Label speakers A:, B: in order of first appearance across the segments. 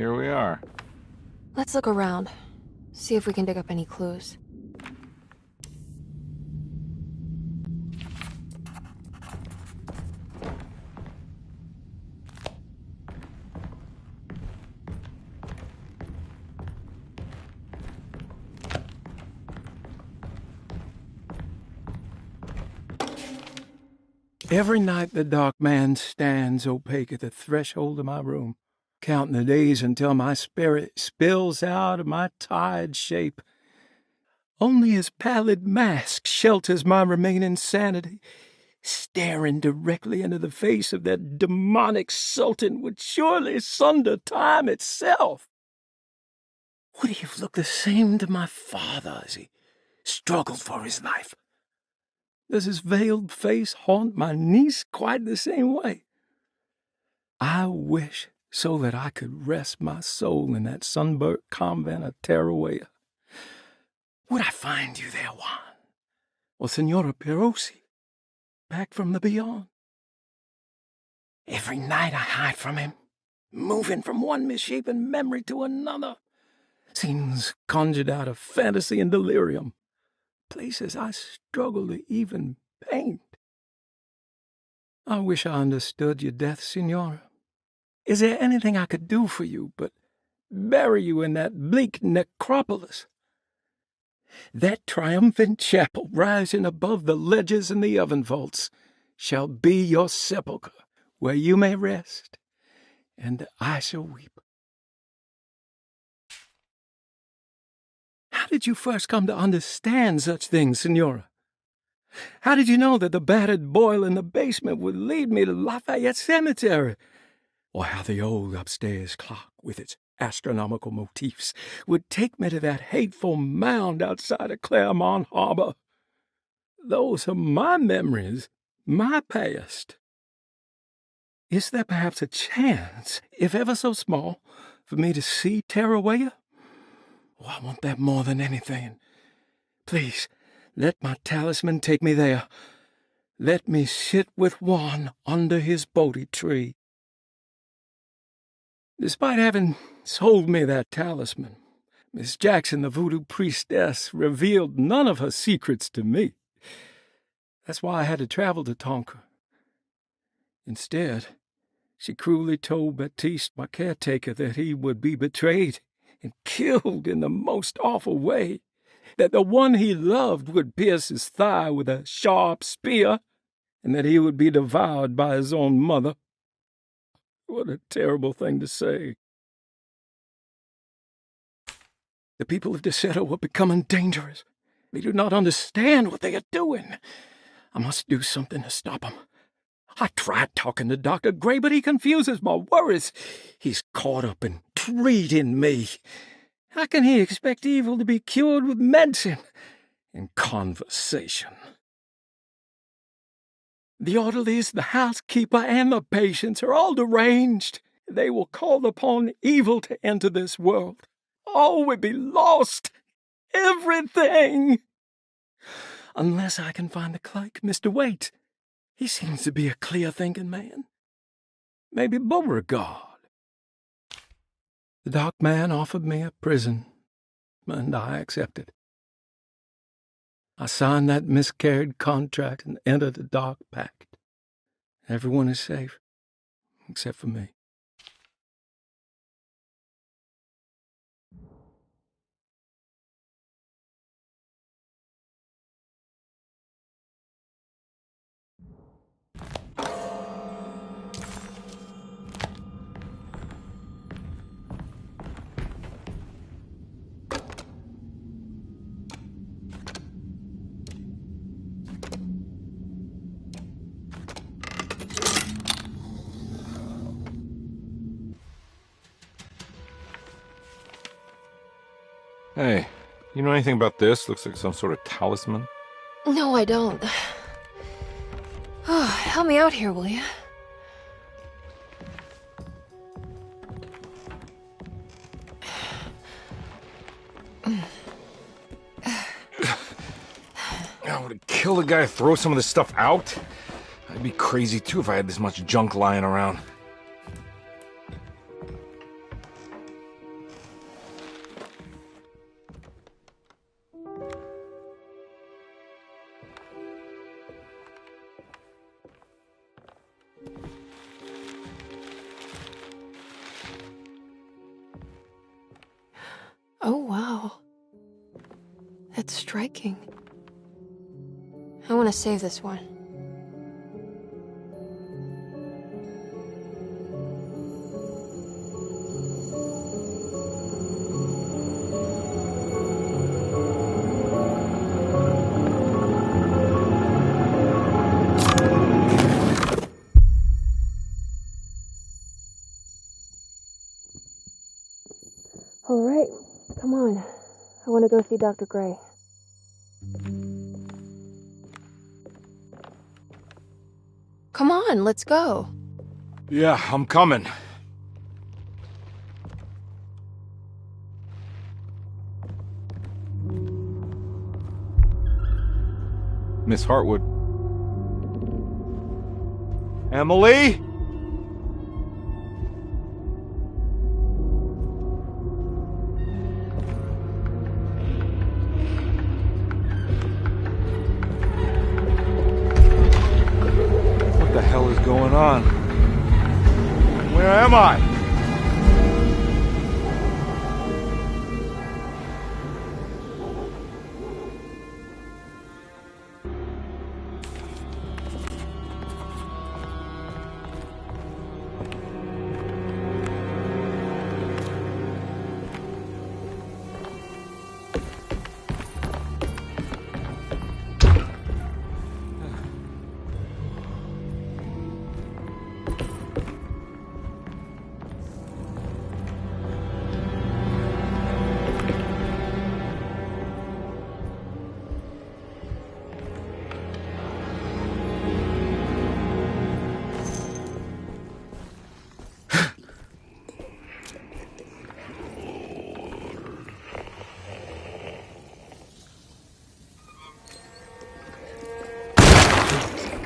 A: here we are.
B: Let's look around. See if we can dig up any clues.
C: Every night the dark man stands opaque at the threshold of my room, counting the days until my spirit spills out of my tired shape. Only his pallid mask shelters my remaining sanity. Staring directly into the face of that demonic sultan would surely sunder time itself. Would he have looked the same to my father as he struggled for his life? Does his veiled face haunt my niece quite the same way? I wish so that I could rest my soul in that sunburnt convent of Tarawea. Would I find you there, Juan? Or Senora Perosi, back from the beyond? Every night I hide from him, moving from one misshapen memory to another. Scenes conjured out of fantasy and delirium. Places I struggle to even paint. I wish I understood your death, Senora. Is there anything I could do for you but bury you in that bleak necropolis? That triumphant chapel rising above the ledges and the oven vaults shall be your sepulchre, where you may rest, and I shall weep. How did you first come to understand such things, Senora? How did you know that the battered boiler in the basement would lead me to Lafayette Cemetery? Or how the old upstairs clock, with its astronomical motifs, would take me to that hateful mound outside of Claremont Harbor? Those are my memories, my past. Is there perhaps a chance, if ever so small, for me to see Tarawea? Oh, I want that more than anything. Please, let my talisman take me there. Let me sit with Juan under his Bodhi tree. Despite having sold me that talisman, Miss Jackson, the voodoo priestess, revealed none of her secrets to me. That's why I had to travel to Tonka. Instead, she cruelly told Baptiste, my caretaker, that he would be betrayed and killed in the most awful way, that the one he loved would pierce his thigh with a sharp spear, and that he would be devoured by his own mother. What a terrible thing to say. The people of Deseto are becoming dangerous. They do not understand what they are doing. I must do something to stop them. I tried talking to Dr. Gray, but he confuses my worries. He's caught up in treating me. How can he expect evil to be cured with medicine and conversation? The orderlies, the housekeeper, and the patients are all deranged. They will call upon evil to enter this world. All will be lost. Everything. Unless I can find the clerk, Mr. Waite. He seems to be a clear-thinking man. Maybe Beauregard. The dark man offered me a prison, and I accepted. I signed that miscarried contract and entered the dark pact. Everyone is safe, except for me.
A: Hey, you know anything about this? Looks like some sort of talisman.
B: No, I don't. Oh, help me out here, will you?
A: I would kill the guy to throw some of this stuff out. I'd be crazy too if I had this much junk lying around.
B: Oh, wow. That's striking. I want to save this one. All right, come on. I want to go see Dr. Gray. Come on, let's go.
A: Yeah, I'm coming. Miss Hartwood. Emily? What the hell is going on? Where am I?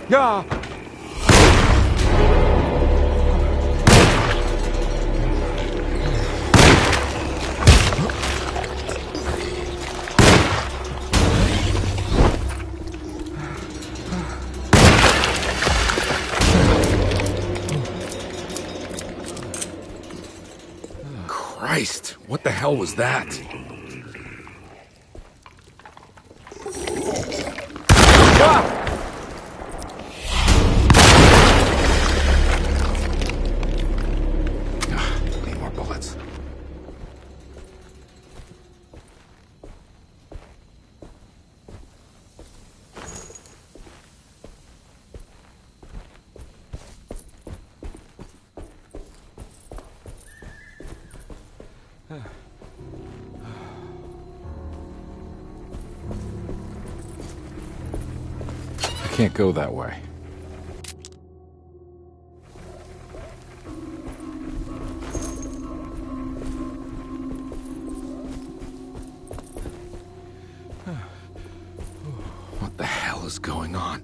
A: Yeah. Christ, what the hell was that? Ah! Need more bullets. I can't go that way. What the hell is going on?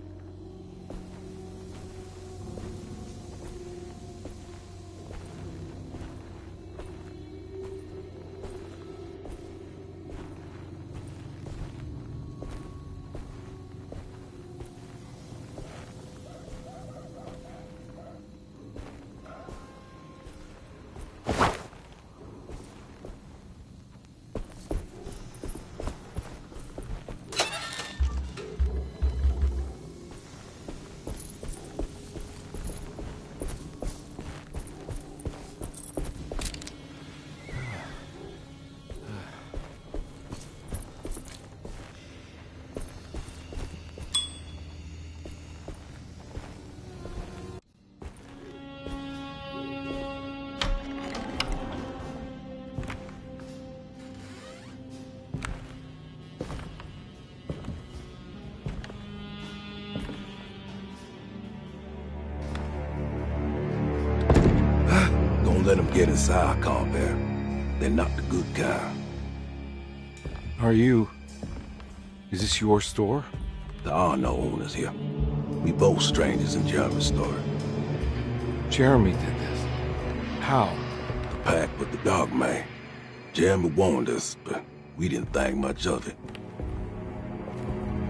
D: Don't let them get inside, Compare. They're not the good kind.
A: Are you... Is this your store?
D: There are no owners here. We both strangers in Jeremy's story.
A: Jeremy did this. How?
D: The pact with the dog man. Jeremy warned us, but we didn't think much of it.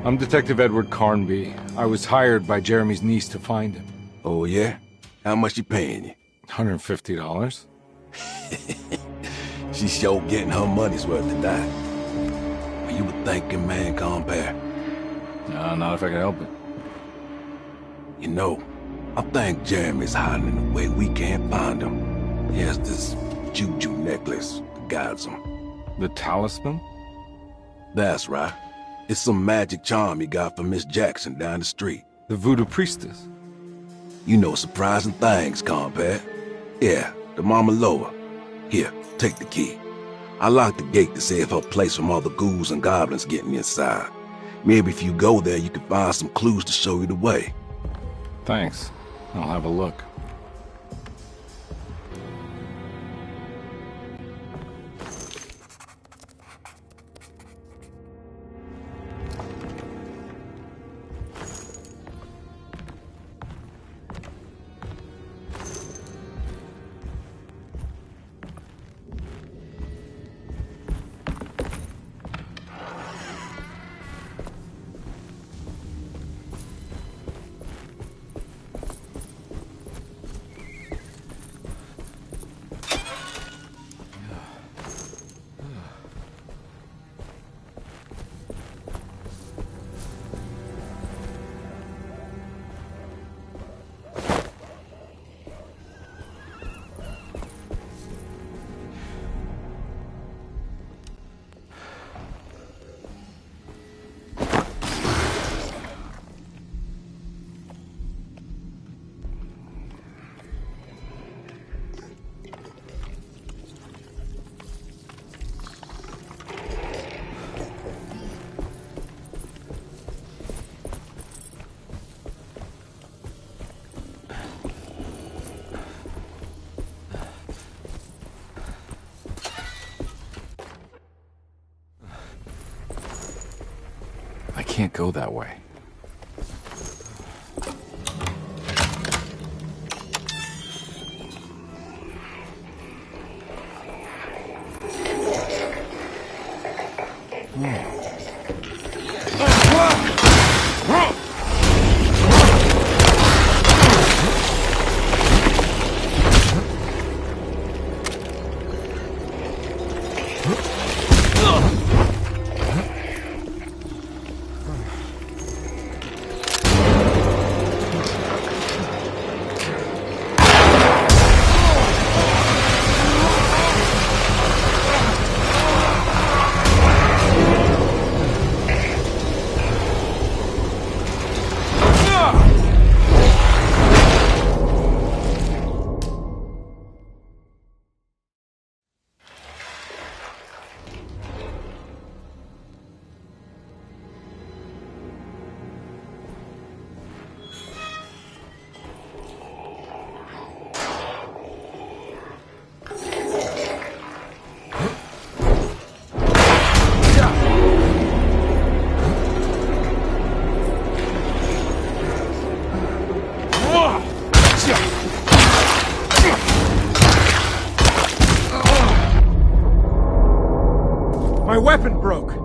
A: I'm Detective Edward Carnby. I was hired by Jeremy's niece to find him.
D: Oh, yeah? How much you paying you?
A: $150.
D: She's sure getting her money's worth tonight. Are you a thinking man, compare?
A: No, not if I can help it.
D: You know, I think Jeremy's hiding in a way we can't find him. He has this juju necklace that guides him.
A: The talisman?
D: That's right. It's some magic charm he got from Miss Jackson down the street.
A: The voodoo priestess?
D: You know surprising things, compare. Yeah, the Mama Loa. Here, take the key. I locked the gate to save her place from all the ghouls and goblins getting inside. Maybe if you go there, you can find some clues to show you the way.
A: Thanks. I'll have a look. I can't go that way.
C: My weapon broke!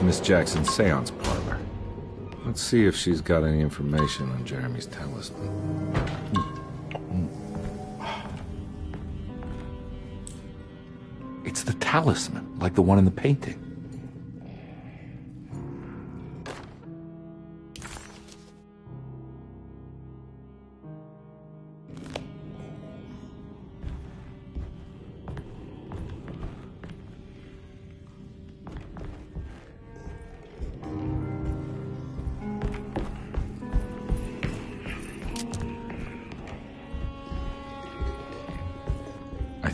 A: Miss Jackson's seance parlor. Let's see if she's got any information on Jeremy's talisman.
E: It's the talisman, like the one in the painting.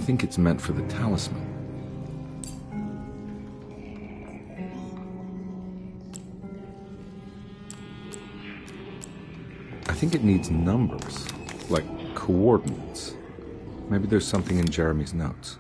A: think it's meant for the talisman. I think it needs numbers, like coordinates. Maybe there's something in Jeremy's notes.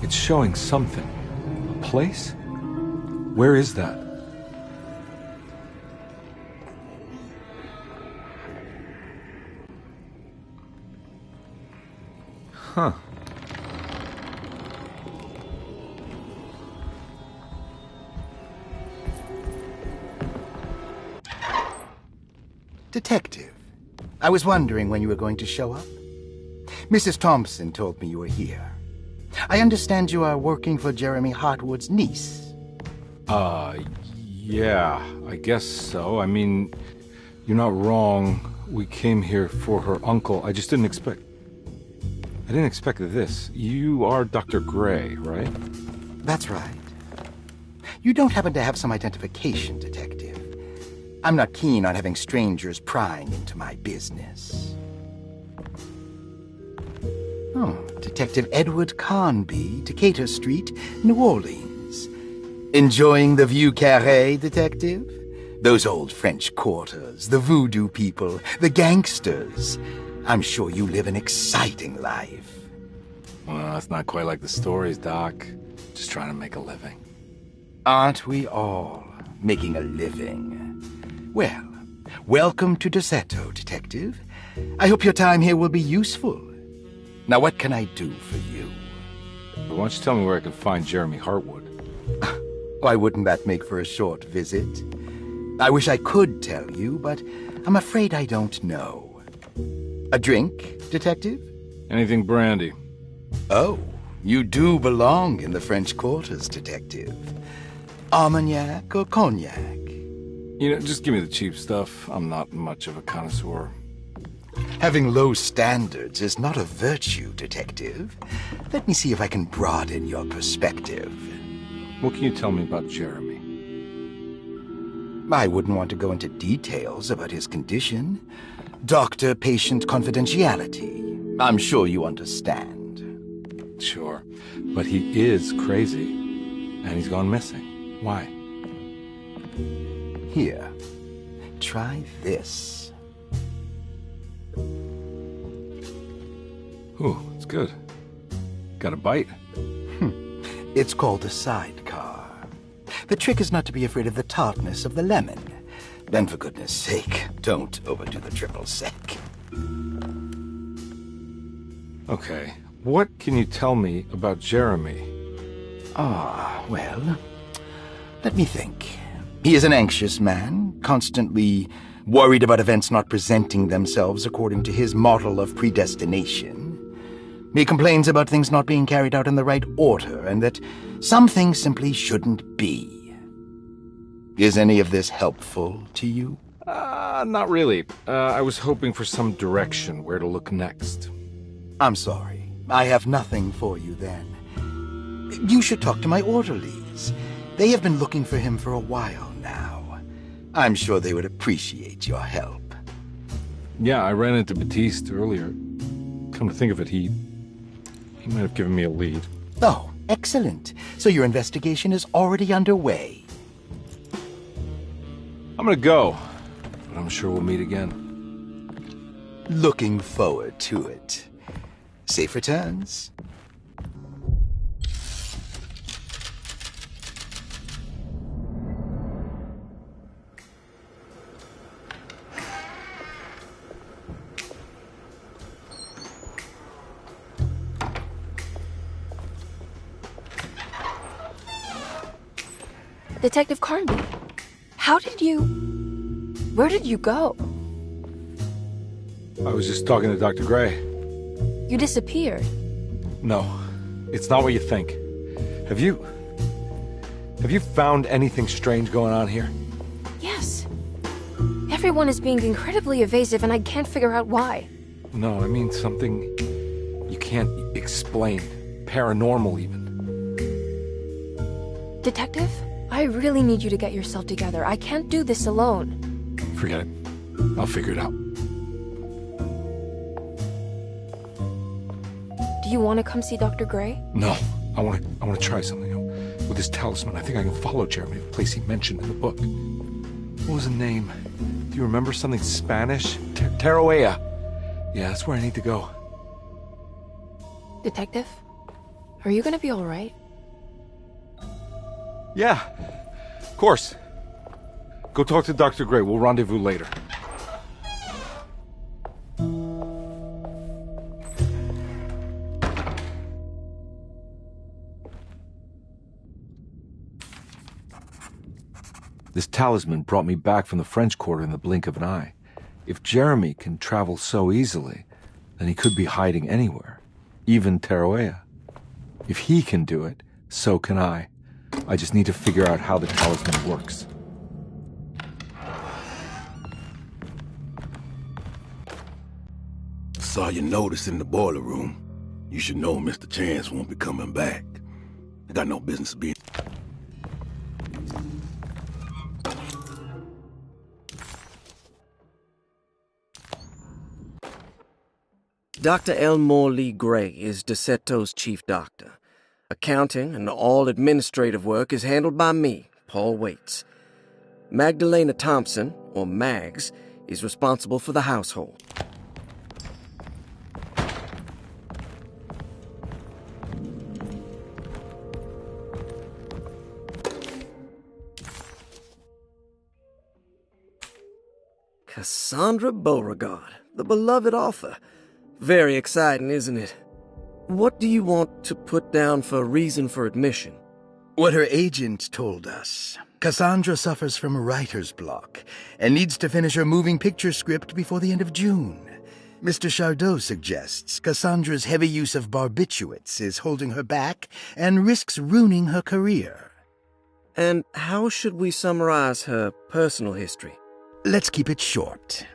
A: It's showing something. A place? Where is that? Huh.
F: Detective, I was wondering when you were going to show up. Mrs. Thompson told me you were here. I understand you are working for Jeremy Hartwood's niece.
A: Yeah, I guess so. I mean, you're not wrong. We came here for her uncle. I just didn't expect... I didn't expect this. You are Dr. Gray, right?
F: That's right. You don't happen to have some identification, Detective. I'm not keen on having strangers prying into my business. Oh, Detective Edward Carnby, Decatur Street, New Orleans. Enjoying the Vieux Carré, Detective? Those old French quarters, the voodoo people, the gangsters. I'm sure you live an exciting life.
A: Well, that's not quite like the stories, Doc. Just trying to make a living.
F: Aren't we all making a living? Well, welcome to Deseto, Detective. I hope your time here will be useful. Now, what can I do for you?
A: Why don't you tell me where I can find Jeremy Hartwood?
F: Why wouldn't that make for a short visit? I wish I could tell you, but I'm afraid I don't know. A drink, Detective?
A: Anything brandy.
F: Oh, you do belong in the French quarters, Detective. Armagnac or cognac?
A: You know, just give me the cheap stuff. I'm not much of a connoisseur.
F: Having low standards is not a virtue, Detective. Let me see if I can broaden your perspective.
A: What can you tell me about Jeremy?
F: I wouldn't want to go into details about his condition. Doctor-patient confidentiality. I'm sure you understand.
A: Sure, but he is crazy, and he's gone missing. Why?
F: Here, try this.
A: Ooh, it's good. Got a bite?
F: It's called a sidecar. The trick is not to be afraid of the tartness of the lemon. And for goodness sake, don't overdo the triple sec.
A: Okay, what can you tell me about Jeremy?
F: Well, let me think. He is an anxious man, constantly worried about events not presenting themselves according to his model of predestination. He complains about things not being carried out in the right order, and that some things simply shouldn't be. Is any of this helpful to you?
A: Not really. I was hoping for some direction where to look next.
F: I'm sorry. I have nothing for you then. You should talk to my orderlies. They have been looking for him for a while now. I'm sure they would appreciate your help.
A: Yeah, I ran into Batiste earlier. Come to think of it, he might have given me a lead.
F: Oh, excellent. So your investigation is already underway.
A: I'm gonna go, but I'm sure we'll meet again.
F: Looking forward to it. Safe returns.
B: Detective Carnby, where did you go?
A: I was just talking to Dr. Gray.
B: You disappeared.
A: No, it's not what you think. Have you found anything strange going on here?
B: Yes. Everyone is being incredibly evasive and I can't figure out why.
A: No, I mean something you can't explain. Paranormal, even.
B: Detective, I really need you to get yourself together. I can't do this alone.
A: Forget it. I'll figure it out.
B: Do you want to come see Dr. Gray?
A: No, I want to try something. With this talisman, I think I can follow Jeremy to the place he mentioned in the book. What was the name? Do you remember something Spanish? Tarawea. Yeah, that's where I need to go.
B: Detective, are you gonna be all right?
A: Yeah, of course. Go talk to Dr. Gray. We'll rendezvous later. This talisman brought me back from the French Quarter in the blink of an eye. If Jeremy can travel so easily, then he could be hiding anywhere, even Tarawea. If he can do it, so can I. I just need to figure out how the talisman works.
D: Saw your notice in the boiler room. You should know Mr. Chance won't be coming back. I got no business being...
G: Dr. Elmore Lee Gray is DeSeto's chief doctor. Accounting and all administrative work is handled by me, Paul Waits. Magdalena Thompson, or Mags, is responsible for the household. Cassandra Beauregard, the beloved author. Very exciting, isn't it? What do you want to put down for reason for admission?
F: What her agent told us. Cassandra suffers from writer's block and needs to finish her moving picture script before the end of June. Mr. Chardot suggests Cassandra's heavy use of barbiturates is holding her back and risks ruining her career.
G: And how should we summarize her personal history?
F: Let's keep it short.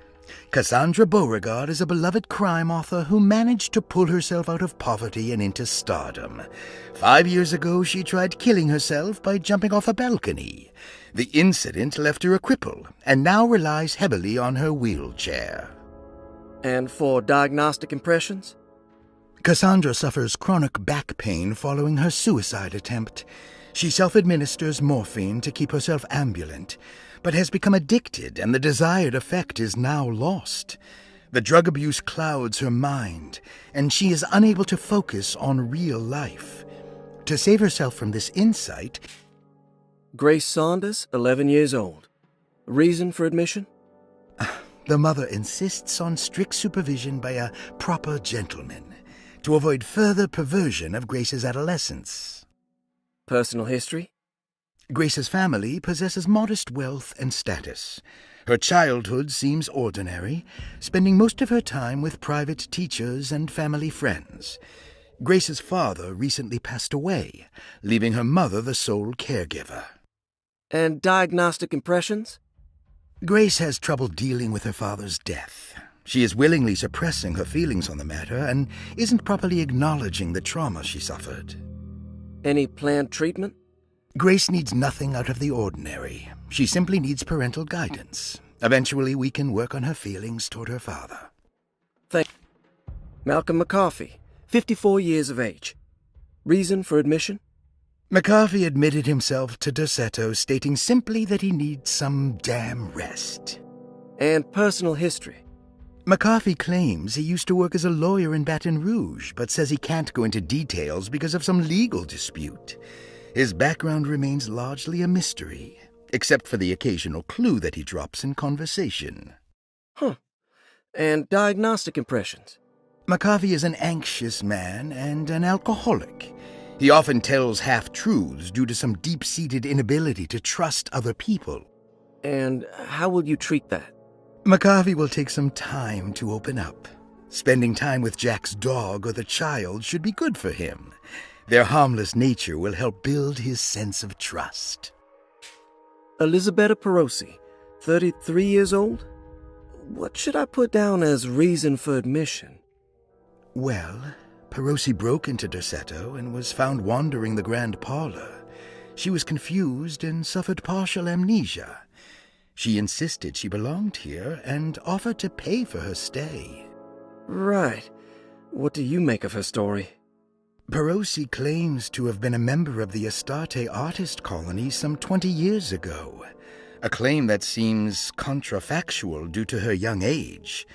F: Cassandra Beauregard is a beloved crime author who managed to pull herself out of poverty and into stardom. 5 years ago, she tried killing herself by jumping off a balcony. The incident left her a cripple, and now relies heavily on her wheelchair.
G: And for diagnostic impressions?
F: Cassandra suffers chronic back pain following her suicide attempt. She self-administers morphine to keep herself ambulant, but has become addicted, and the desired effect is now lost. The drug abuse clouds her mind, and she is unable to focus on real life. To save herself from this insight...
G: Grace Saunders, 11 years old. Reason for admission?
F: The mother insists on strict supervision by a proper gentleman to avoid further perversion of Grace's adolescence.
G: Personal history?
F: Grace's family possesses modest wealth and status. Her childhood seems ordinary, spending most of her time with private teachers and family friends. Grace's father recently passed away, leaving her mother the sole caregiver.
G: And diagnostic impressions?
F: Grace has trouble dealing with her father's death. She is willingly suppressing her feelings on the matter and isn't properly acknowledging the trauma she suffered.
G: Any planned treatment?
F: Grace needs nothing out of the ordinary. She simply needs parental guidance. Eventually, we can work on her feelings toward her father.
G: Malcolm McCarthy, 54 years of age. Reason for admission?
F: McCarthy admitted himself to DeSeto, stating simply that he needs some damn rest.
G: And personal history?
F: McCarthy claims he used to work as a lawyer in Baton Rouge, but says he can't go into details because of some legal dispute. His background remains largely a mystery, except for the occasional clue that he drops in conversation.
G: Huh. And diagnostic impressions?
F: McCarthy is an anxious man and an alcoholic. He often tells half-truths due to some deep-seated inability to trust other people.
G: And how will you treat that?
F: McCarvey will take some time to open up. Spending time with Jack's dog or the child should be good for him. Their harmless nature will help build his sense of trust.
G: Elisabetta Perosi, 33 years old? What should I put down as reason for admission?
F: Well, Perosi broke into Derceto and was found wandering the grand parlor. She was confused and suffered partial amnesia. She insisted she belonged here and offered to pay for her stay.
G: Right. What do you make of her story?
F: Perosi claims to have been a member of the Astarte artist colony some 20 years ago, a claim that seems contrafactual due to her young age.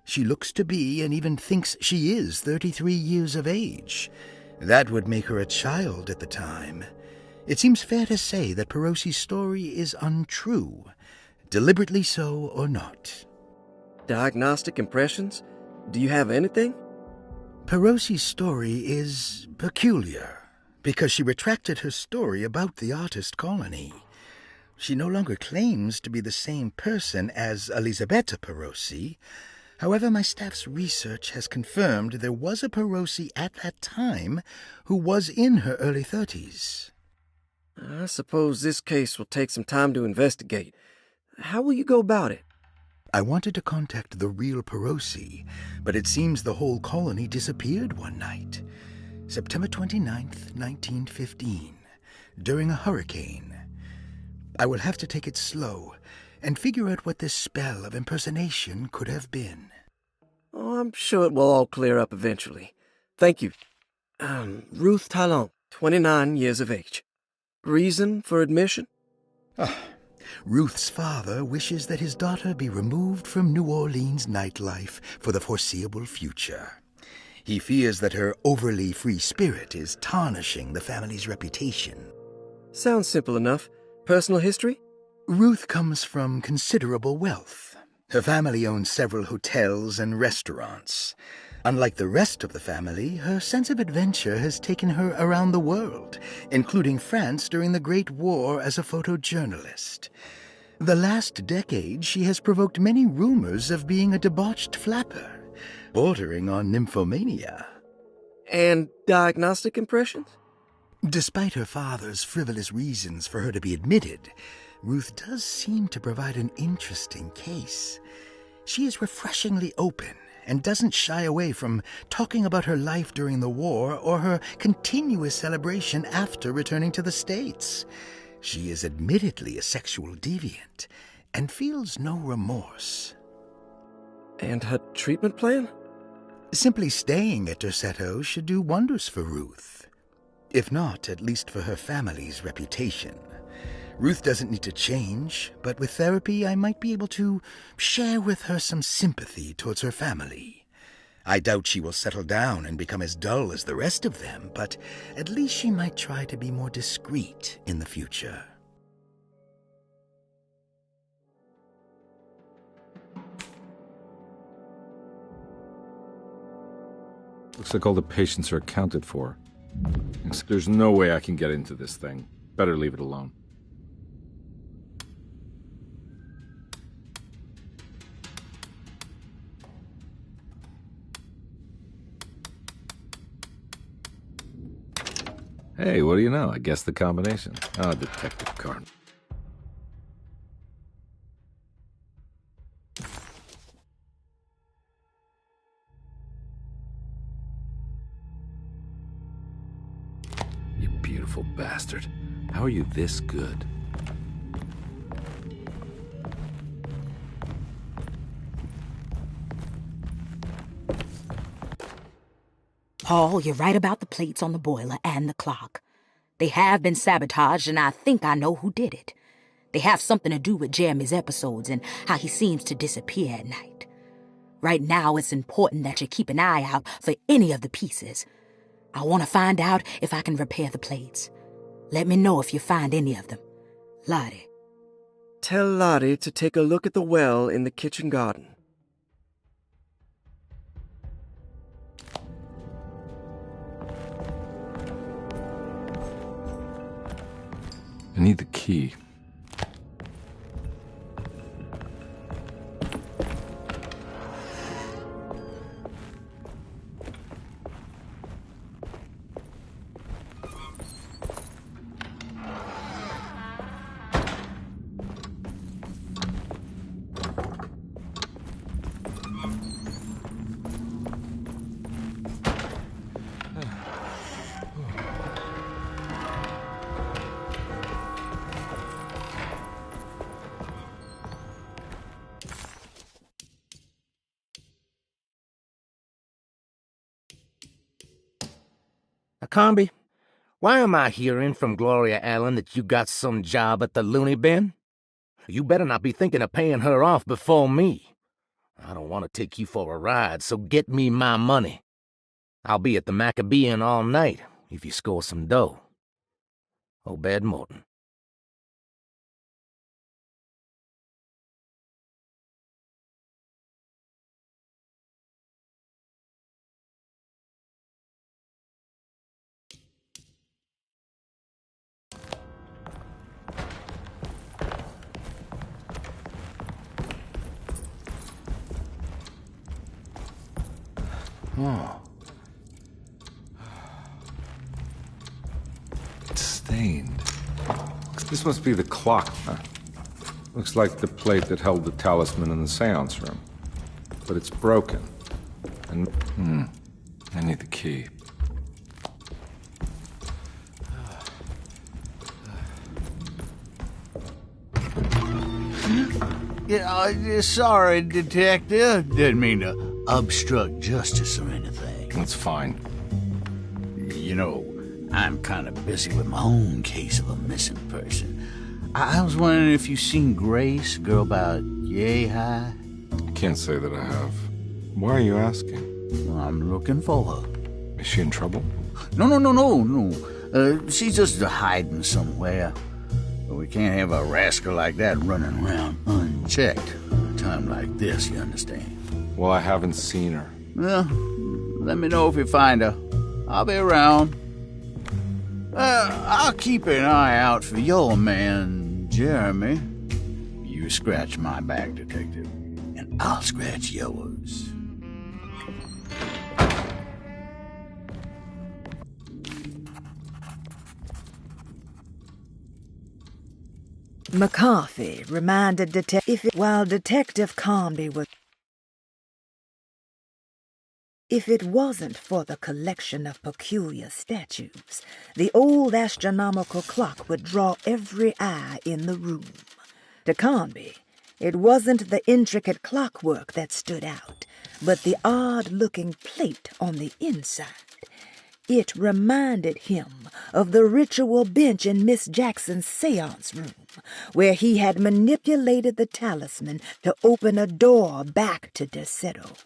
F: She looks to be and even thinks she is 33 years of age. That would make her a child at the time. It seems fair to say that Perosi's story is untrue, deliberately so or not.
G: Diagnostic impressions? Do you have anything?
F: Perosi's story is peculiar because she retracted her story about the artist colony. She no longer claims to be the same person as Elisabetta Perosi. However, my staff's research has confirmed there was a Perosi at that time who was in her early 30s.
G: I suppose this case will take some time to investigate. How will you go about it?
F: I wanted to contact the real Perosi, but it seems the whole colony disappeared one night. September 29th, 1915, during a hurricane. I will have to take it slow and figure out what this spell of impersonation could have been.
G: Oh, I'm sure it will all clear up eventually. Thank you. Ruth Talon, 29 years of age. Reason for admission?
F: Ruth's father wishes that his daughter be removed from New Orleans nightlife for the foreseeable future. He fears that her overly free spirit is tarnishing the family's reputation.
G: Sounds simple enough. Personal history?
F: Ruth comes from considerable wealth. Her family owns several hotels and restaurants. Unlike the rest of the family, her sense of adventure has taken her around the world, including France during the Great War as a photojournalist. The last decade, she has provoked many rumors of being a debauched flapper, bordering on nymphomania.
G: And diagnostic impressions?
F: Despite her father's frivolous reasons for her to be admitted, Ruth does seem to provide an interesting case. She is refreshingly open and doesn't shy away from talking about her life during the war or her continuous celebration after returning to the States. She is admittedly a sexual deviant and feels no remorse.
G: And her treatment plan?
F: Simply staying at Derceto should do wonders for Ruth. If not, at least for her family's reputation. Ruth doesn't need to change, but with therapy I might be able to share with her some sympathy towards her family. I doubt she will settle down and become as dull as the rest of them, but at least she might try to be more discreet in the future.
A: Looks like all the patients are accounted for. There's no way I can get into this thing. Better leave it alone. Hey, what do you know? I guessed the combination. Oh, Detective Carn.
E: You beautiful bastard. How are you this good?
H: Paul, you're right about the plates on the boiler and the clock. They have been sabotaged, and I think I know who did it. They have something to do with Jeremy's episodes and how he seems to disappear at night. Right now, it's important that you keep an eye out for any of the pieces. I want to find out if I can repair the plates. Let me know if you find any of them. Lottie.
G: Tell Lottie to take a look at the well in the kitchen garden.
A: I need the key.
I: Comby, why am I hearing from Gloria Allen that you got some job at the loony bin? You better not be thinking of paying her off before me. I don't want to take you for a ride, so get me my money. I'll be at the Maccabean all night if you score some dough. Obed Morton.
A: Oh. It's stained. This must be the clock, huh? Looks like the plate that held the talisman in the seance room. But it's broken. And, I need the key.
J: Yeah, sorry, Detective. Didn't mean to obstruct justice or anything.
A: That's fine.
J: You know, I'm kind of busy with my own case of a missing person. I was wondering if you seen Grace, girl about yay high?
A: I can't say that I have. Why are you asking?
J: I'm looking for her.
A: Is she in trouble?
J: No. She's just hiding somewhere. But we can't have a rascal like that running around unchecked at a time like this, you understand?
A: Well, I haven't seen her.
J: Well, let me know if you find her. I'll be around. I'll keep an eye out for your man, Jeremy. You scratch my back, Detective, and I'll scratch yours.
K: McCarthy reminded while Detective Comby was... If it wasn't for the collection of peculiar statues, the old astronomical clock would draw every eye in the room. To Comby, it wasn't the intricate clockwork that stood out, but the odd-looking plate on the inside. It reminded him of the ritual bench in Miss Jackson's seance room, where he had manipulated the talisman to open a door back to Deseto.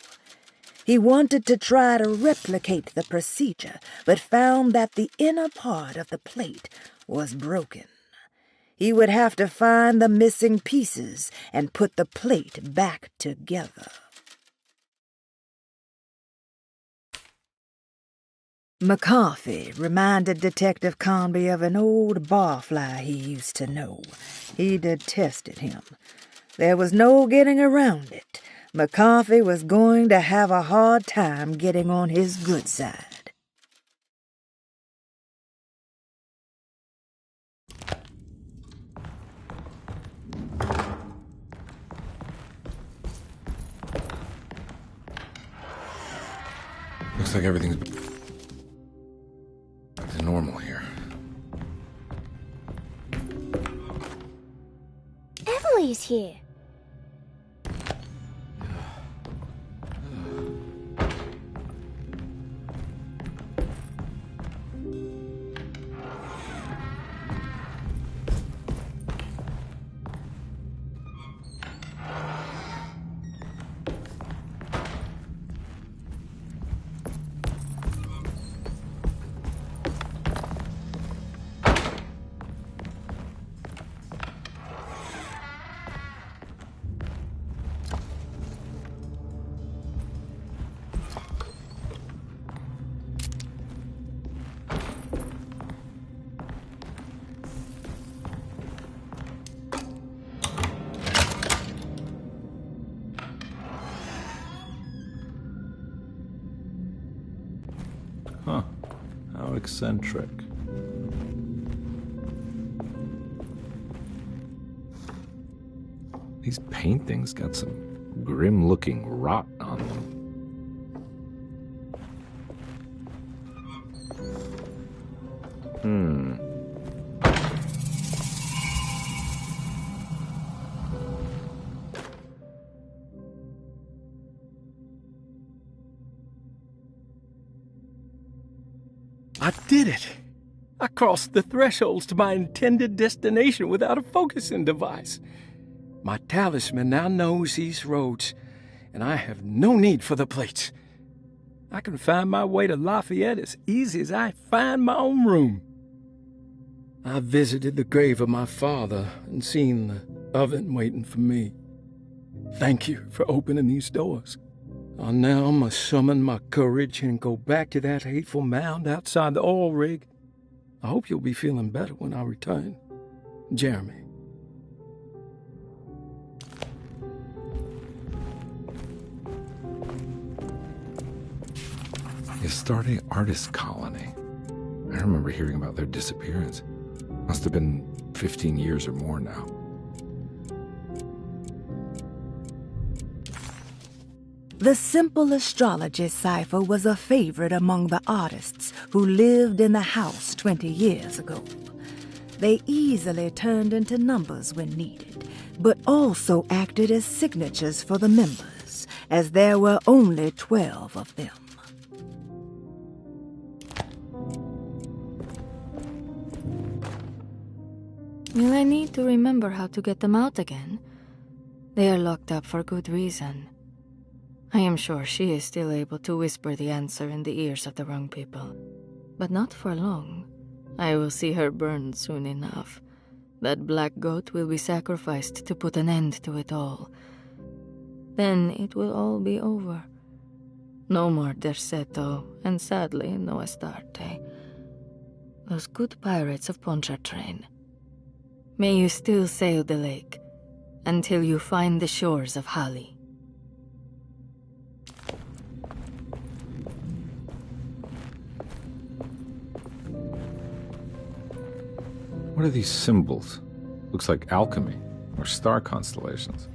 K: He wanted to try to replicate the procedure, but found that the inner part of the plate was broken. He would have to find the missing pieces and put the plate back together. McCarthy reminded Detective Comby of an old barfly he used to know. He detested him. There was no getting around it. McCarthy was going to have a hard time getting on his good side.
A: Looks like everything's back to normal here.
L: Emily's here.
E: eccentric. These paintings got some grim-looking rot on them.
C: I did it! I crossed the thresholds to my intended destination without a focusing device. My talisman now knows these roads, and I have no need for the plates. I can find my way to Lafayette as easy as I find my own room. I visited the grave of my father and seen the oven waiting for me. Thank you for opening these doors. I now must summon my courage and go back to that hateful mound outside the oil rig. I hope you'll be feeling better when I return. Jeremy.
E: The Astarte Artist Colony. I remember hearing about their disappearance. Must have been 15 years or more now.
K: The simple astrology cipher was a favorite among the artists who lived in the house 20 years ago. They easily turned into numbers when needed, but also acted as signatures for the members, as there were only 12 of them.
M: Will I need to remember how to get them out again? They are locked up for good reason. I am sure she is still able to whisper the answer in the ears of the wrong people. But not for long. I will see her burned soon enough. That black goat will be sacrificed to put an end to it all. Then it will all be over. No more Derceto, and sadly, no Astarte. Those good pirates of Pontchartrain. May you still sail the lake, until you find the shores of Hali.
E: What are these symbols? Looks like alchemy, or star constellations.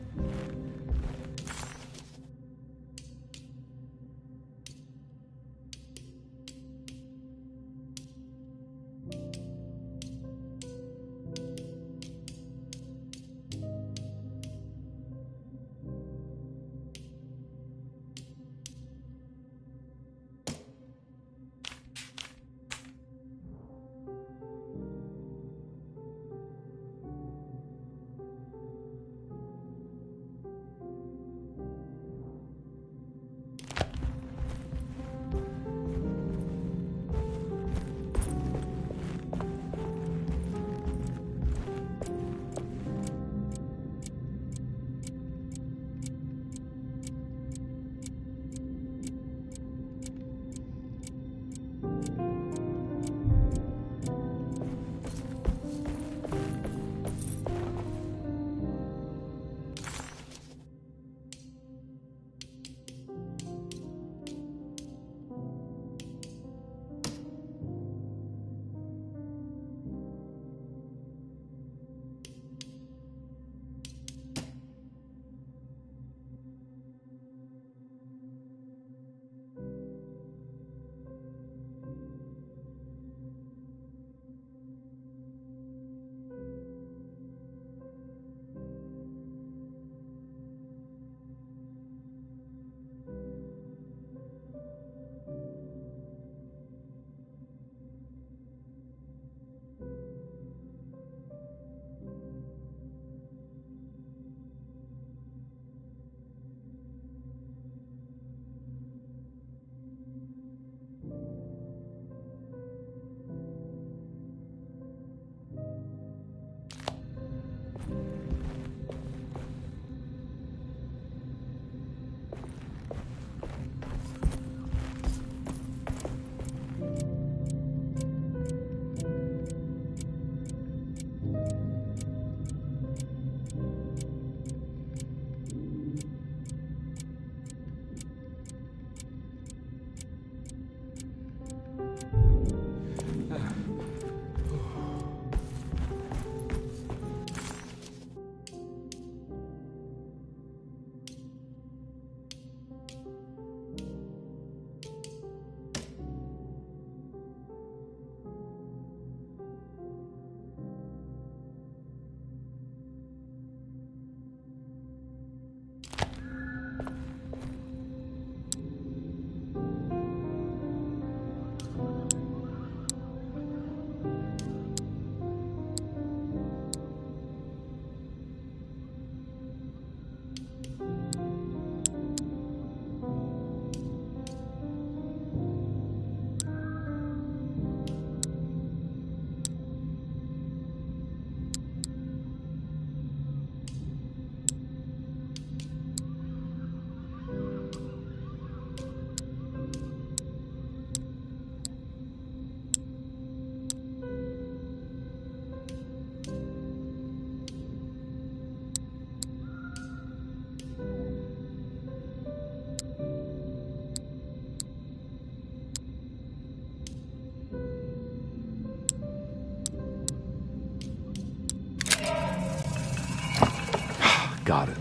E: Got it.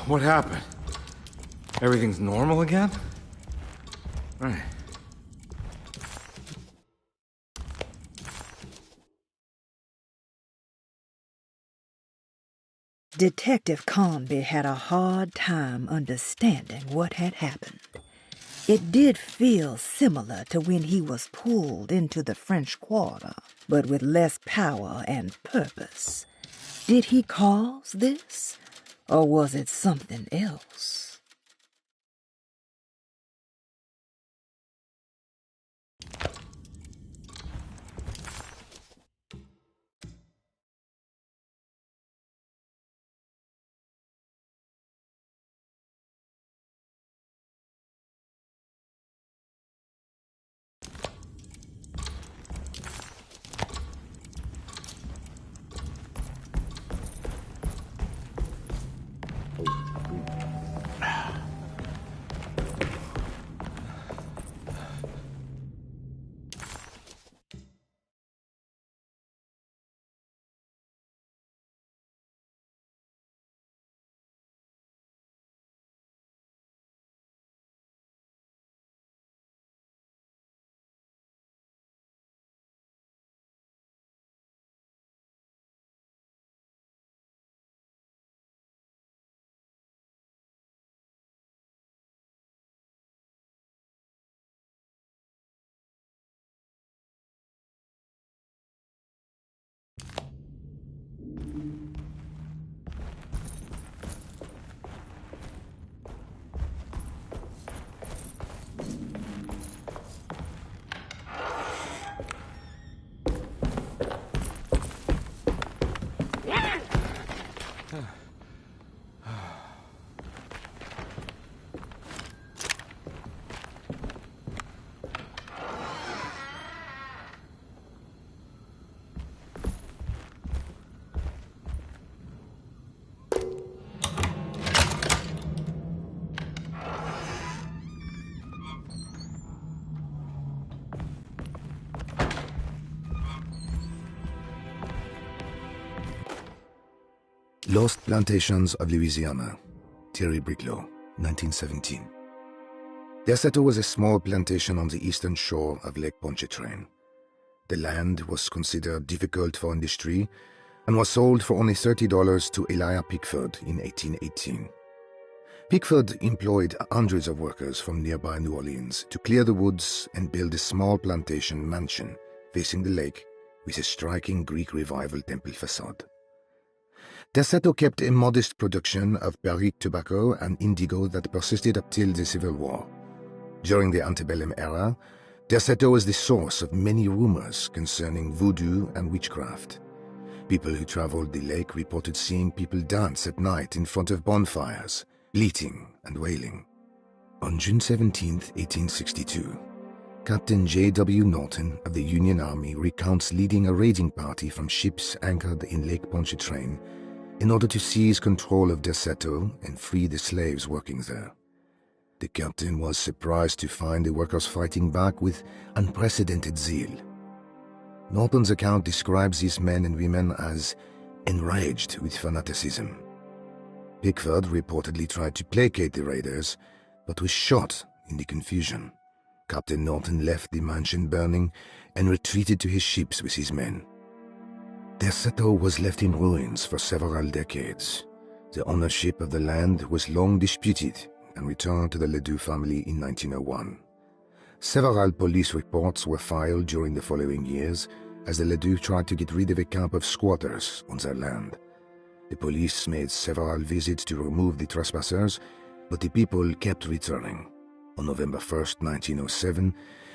E: What happened? Everything's normal again? Right.
K: Detective Conby had a hard time understanding what had happened. It did feel similar to when he was pulled into the French Quarter, but with less power and purpose. Did he cause this, or was it something else?
N: Lost Plantations of Louisiana, Thierry Briclot, 1917. Derceto was a small plantation on the eastern shore of Lake Pontchartrain. The land was considered difficult for industry and was sold for only $30 to Elijah Pickford in 1818. Pickford employed hundreds of workers from nearby New Orleans to clear the woods and build a small plantation mansion facing the lake with a striking Greek Revival temple facade. Derceto kept a modest production of Barrique tobacco and indigo that persisted up till the Civil War. During the antebellum era, Derceto was the source of many rumors concerning voodoo and witchcraft. People who traveled the lake reported seeing people dance at night in front of bonfires, bleating and wailing. On June 17, 1862, Captain J.W. Norton of the Union Army recounts leading a raiding party from ships anchored in Lake Pontchartrain in order to seize control of Derceto and free the slaves working there. The captain was surprised to find the workers fighting back with unprecedented zeal. Norton's account describes these men and women as enraged with fanaticism. Pickford reportedly tried to placate the raiders, but was shot in the confusion. Captain Norton left the mansion burning and retreated to his ships with his men. Derceto was left in ruins for several decades. The ownership of the land was long disputed and returned to the Ledoux family in 1901. Several police reports were filed during the following years as the Ledoux tried to get rid of a camp of squatters on their land. The police made several visits to remove the trespassers, but the people kept returning. On November 1st, 1907,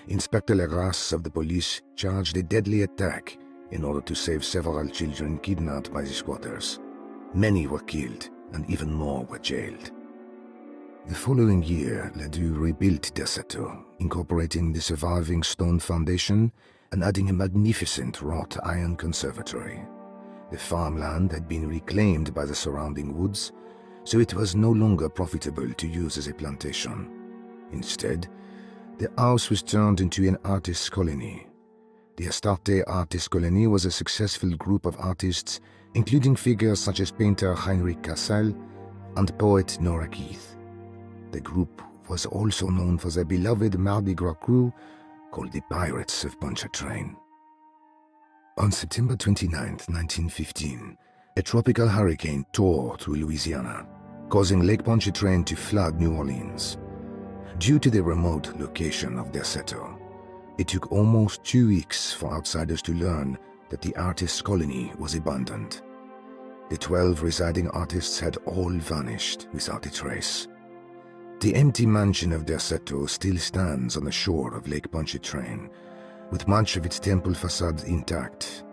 N: Inspector Leras of the police charged a deadly attack in order to save several children kidnapped by the squatters. Many were killed, and even more were jailed. The following year, Ledoux rebuilt Derceto, incorporating the surviving stone foundation and adding a magnificent wrought iron conservatory. The farmland had been reclaimed by the surrounding woods, so it was no longer profitable to use as a plantation. Instead, the house was turned into an artist's colony. The Astarte Artist Colony was a successful group of artists, including figures such as painter Heinrich Cassel and poet Nora Keith. The group was also known for their beloved Mardi Gras crew called the Pirates of Pontchartrain. On September 29, 1915, a tropical hurricane tore through Louisiana, causing Lake Pontchartrain to flood New Orleans. Due to the remote location of Derceto, it took almost 2 weeks for outsiders to learn that the artist's colony was abandoned. The 12 residing artists had all vanished without a trace. The empty mansion of Derceto still stands on the shore of Lake Pontchartrain, with much of its temple facade intact.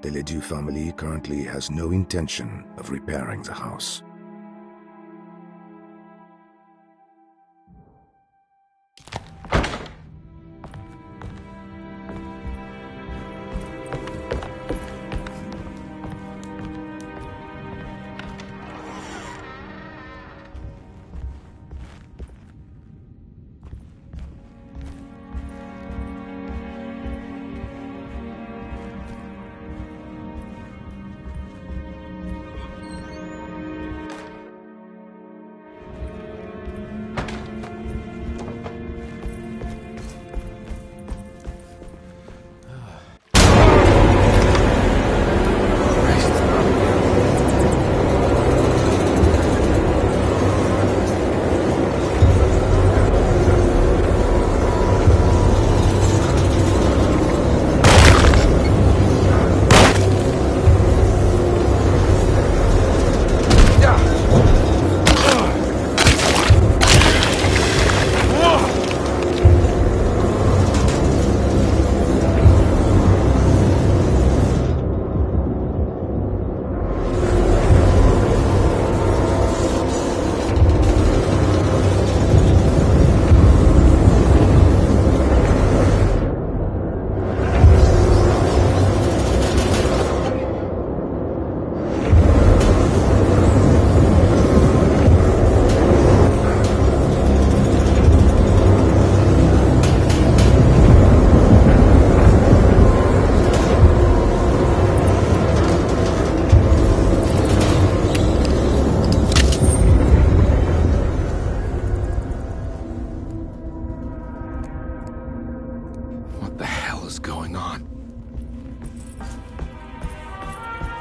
N: The Ledoux family currently has no intention of repairing the house.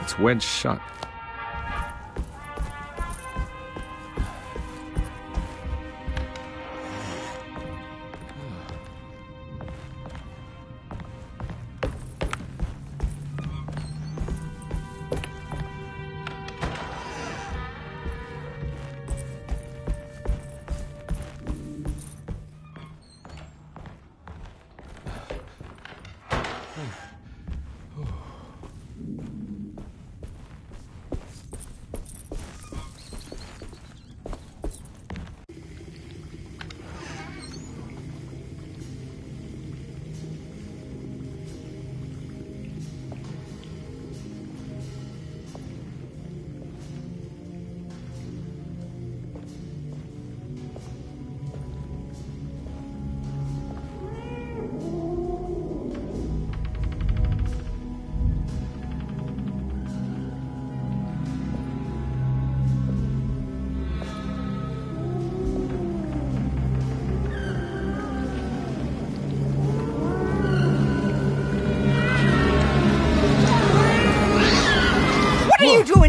E: It's wedged shut.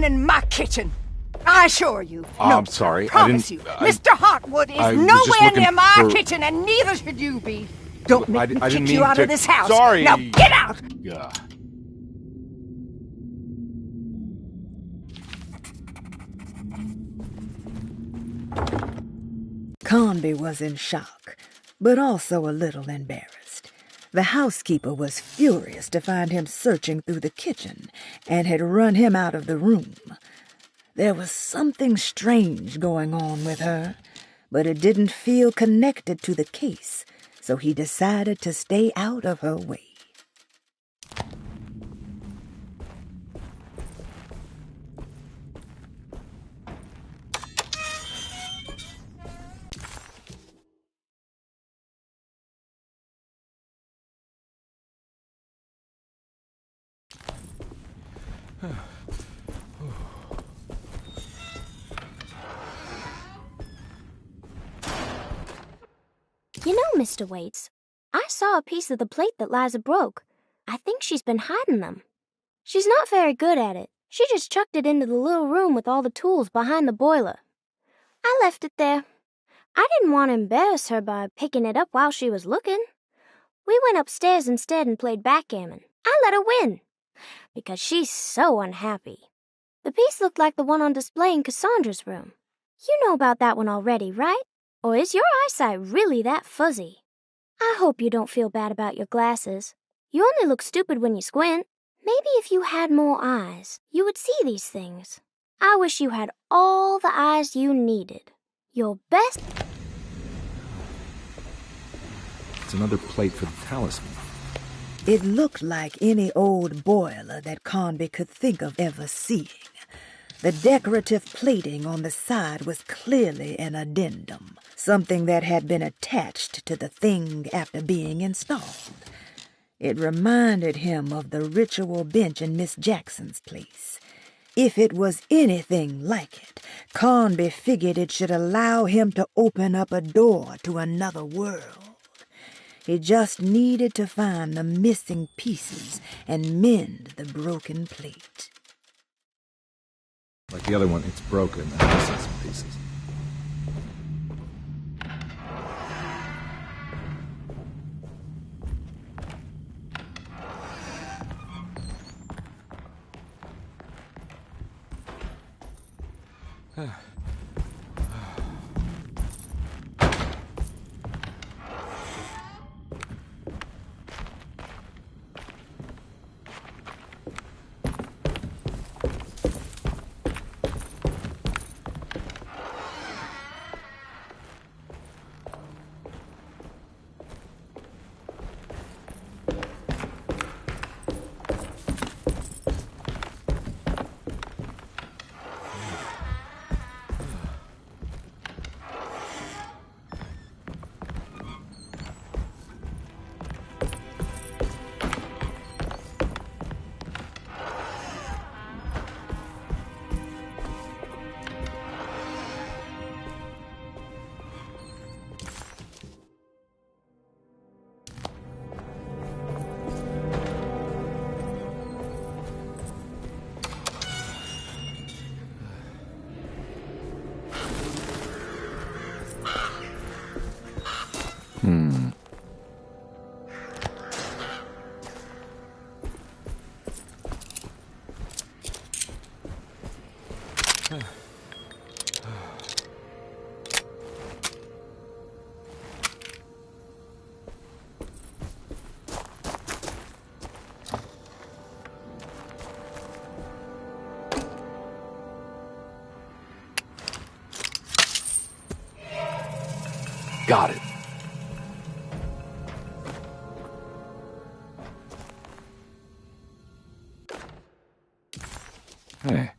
O: in my kitchen. I assure you.
A: Oh,
O: No,
A: I'm sorry.
O: I promise you. Mr. Hotwood is
A: I was just
O: nowhere
A: looking
O: near my
A: for-
O: kitchen, and neither should you be. Don't make me
A: I didn't
O: kick you
A: mean
O: out
A: to-
O: of this house.
A: Sorry.
O: Now get out!
A: Yeah.
K: Conby was in shock, but also a little embarrassed. The housekeeper was furious to find him searching through the kitchen and had run him out of the room. There was something strange going on with her, but it didn't feel connected to the case, so he decided to stay out of her way.
L: You know, Mr. Waits, I saw a piece of the plate that Liza broke. I think she's been hiding them. She's not very good at it. She just chucked it into the little room with all the tools behind the boiler. I left it there. I didn't want to embarrass her by picking it up while she was looking. We went upstairs instead and played backgammon. I let her win, because she's so unhappy. The piece looked like the one on display in Cassandra's room. You know about that one already, right? Or is your eyesight really that fuzzy? I hope you don't feel bad about your glasses. You only look stupid when you squint. Maybe if you had more eyes, you would see these things. I wish you had all the eyes you needed. Your best...
E: It's another plate for the talisman.
K: It looked like any old boiler that Conby could think of ever seeing. The decorative plating on the side was clearly an addendum, something that had been attached to the thing after being installed. It reminded him of the ritual bench in Miss Jackson's place. If it was anything like it, Conby figured it should allow him to open up a door to another world. He just needed to find the missing pieces and mend the broken plate.
E: Like the other one, it's broken and missing some pieces. Got it. Hey.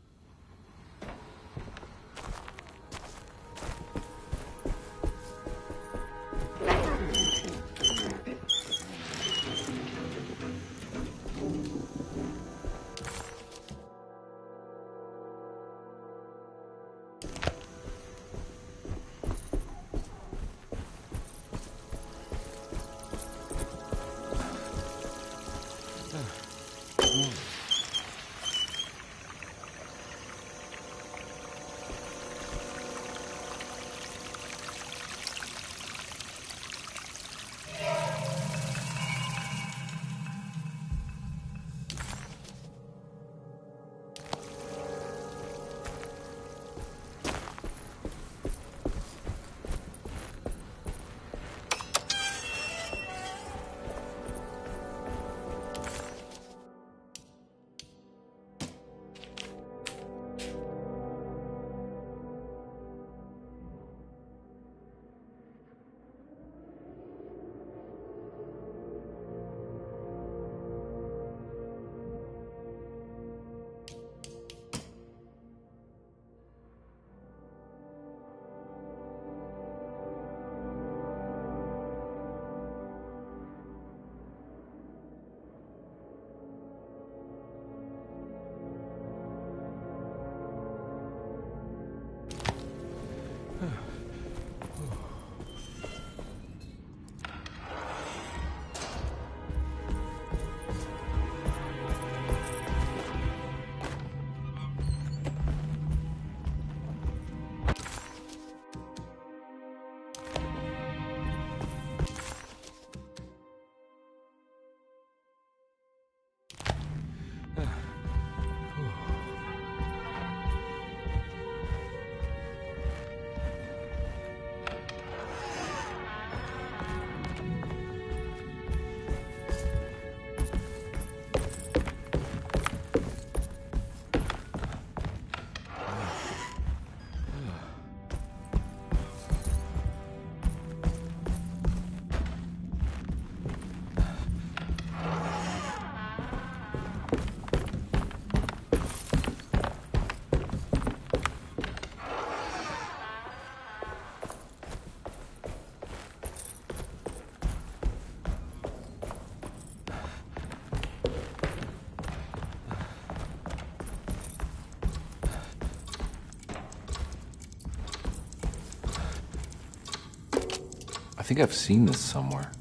A: think I've seen this somewhere.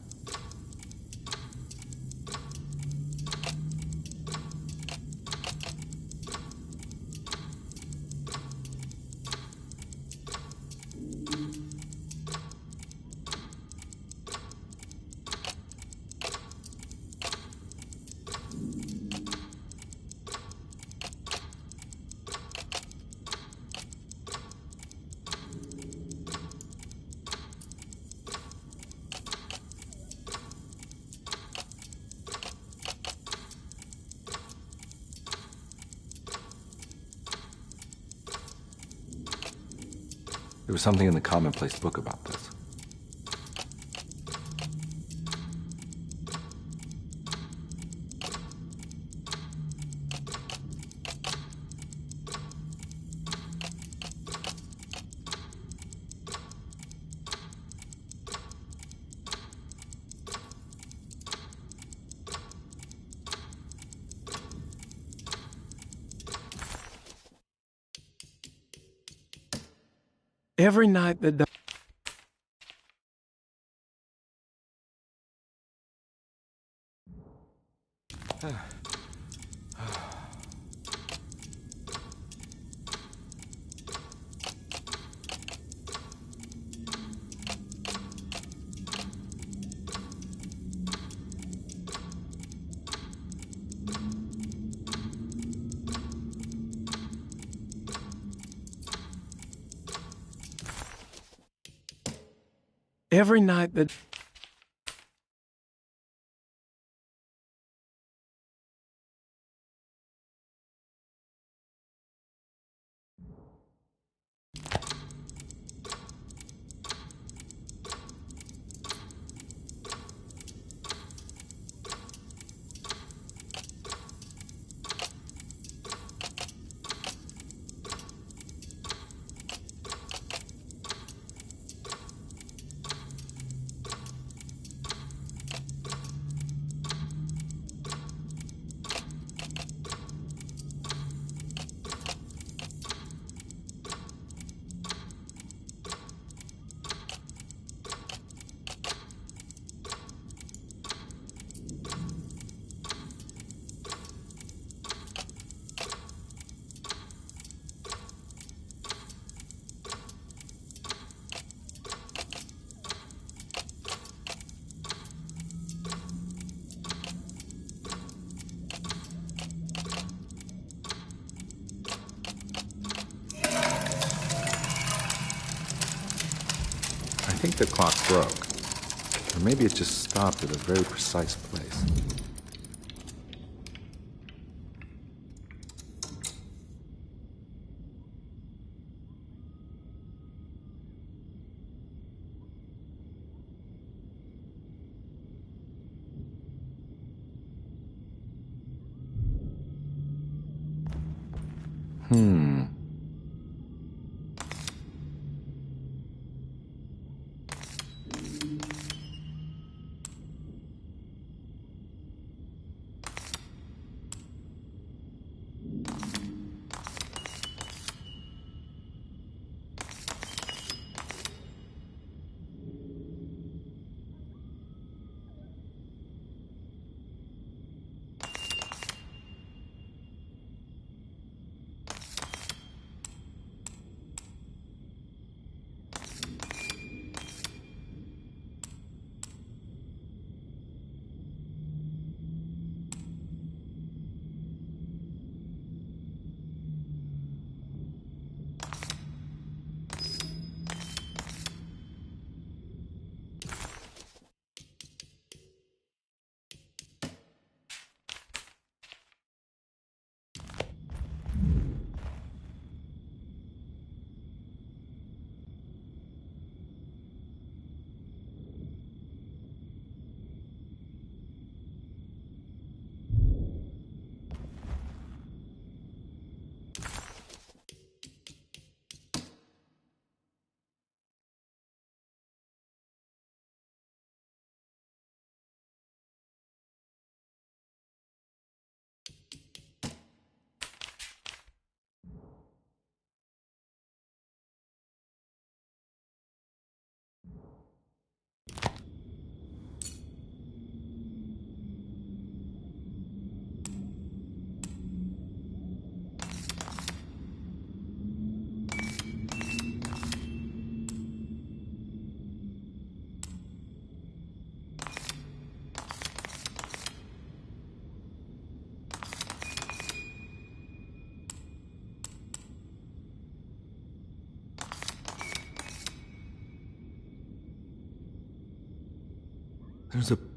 A: There was something in the commonplace book about this.
C: Every night the every night the
A: I think the clock broke. Or maybe it just stopped at a very precise place.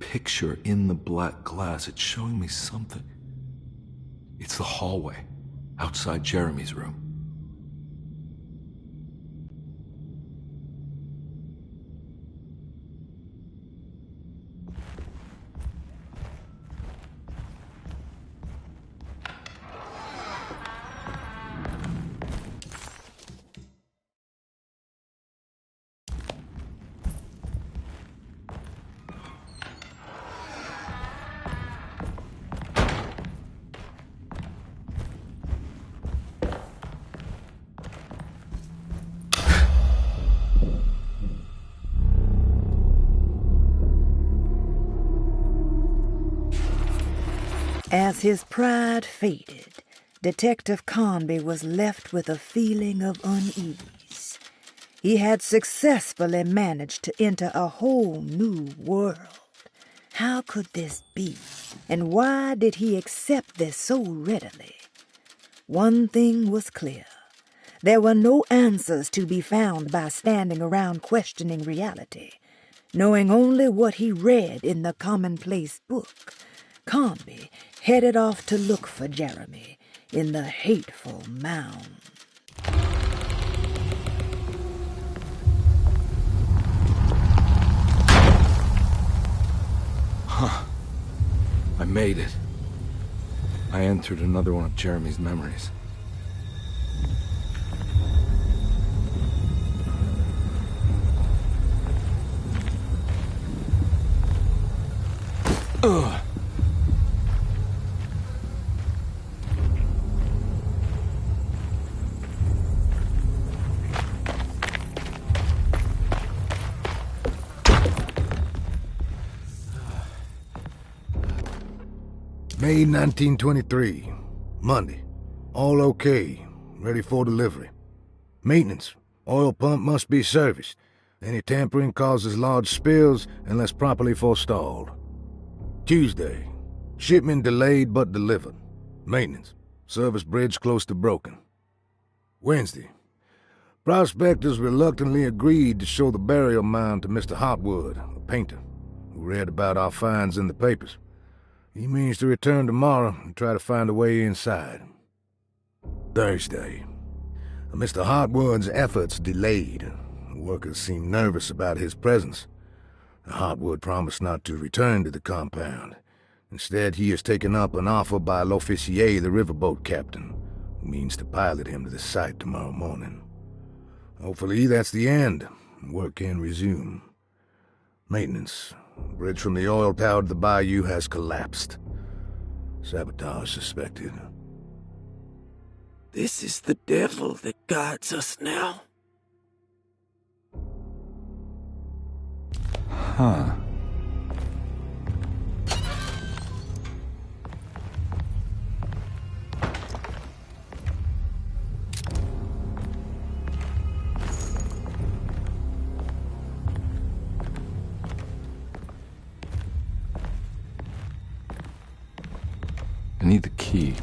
E: picture in the black glass. It's showing me something. It's the hallway outside Jeremy's room.
K: As his pride faded, Detective Conby was left with a feeling of unease. He had successfully managed to enter a whole new world. How could this be? And why did he accept this so readily? One thing was clear. There were no answers to be found by standing around questioning reality. Knowing only what he read in the commonplace book, Conby headed off to look for Jeremy in the hateful mound.
E: Huh. I made it. I entered another one of Jeremy's memories. Ugh.
N: May 1923, Monday. All okay, ready for delivery. Maintenance. Oil pump must be serviced. Any tampering causes large spills unless properly forestalled. Tuesday. Shipment delayed but delivered. Maintenance. Service bridge close to broken. Wednesday. Prospectors reluctantly agreed to show the burial mound to Mr. Hotwood, a painter, who read about our finds in the papers. He means to return tomorrow and try to find a way inside. Thursday. Mr. Hotwood's efforts delayed. The workers seemed nervous about his presence. Hotwood promised not to return to the compound. Instead, he has taken up an offer by L'Officier, the riverboat captain, who means to pilot him to the site tomorrow morning. Hopefully that's the end. Work can resume. Maintenance. The bridge from the oil tower to the bayou has collapsed. Sabotage suspected.
G: This is the devil that guides us now.
E: Huh. I need the key.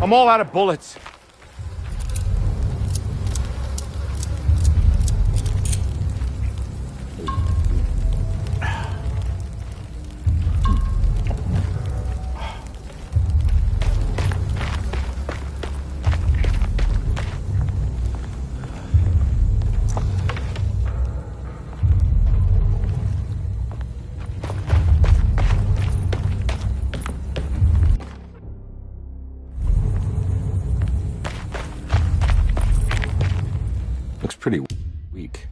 A: I'm all out of bullets.
E: Looks pretty weak.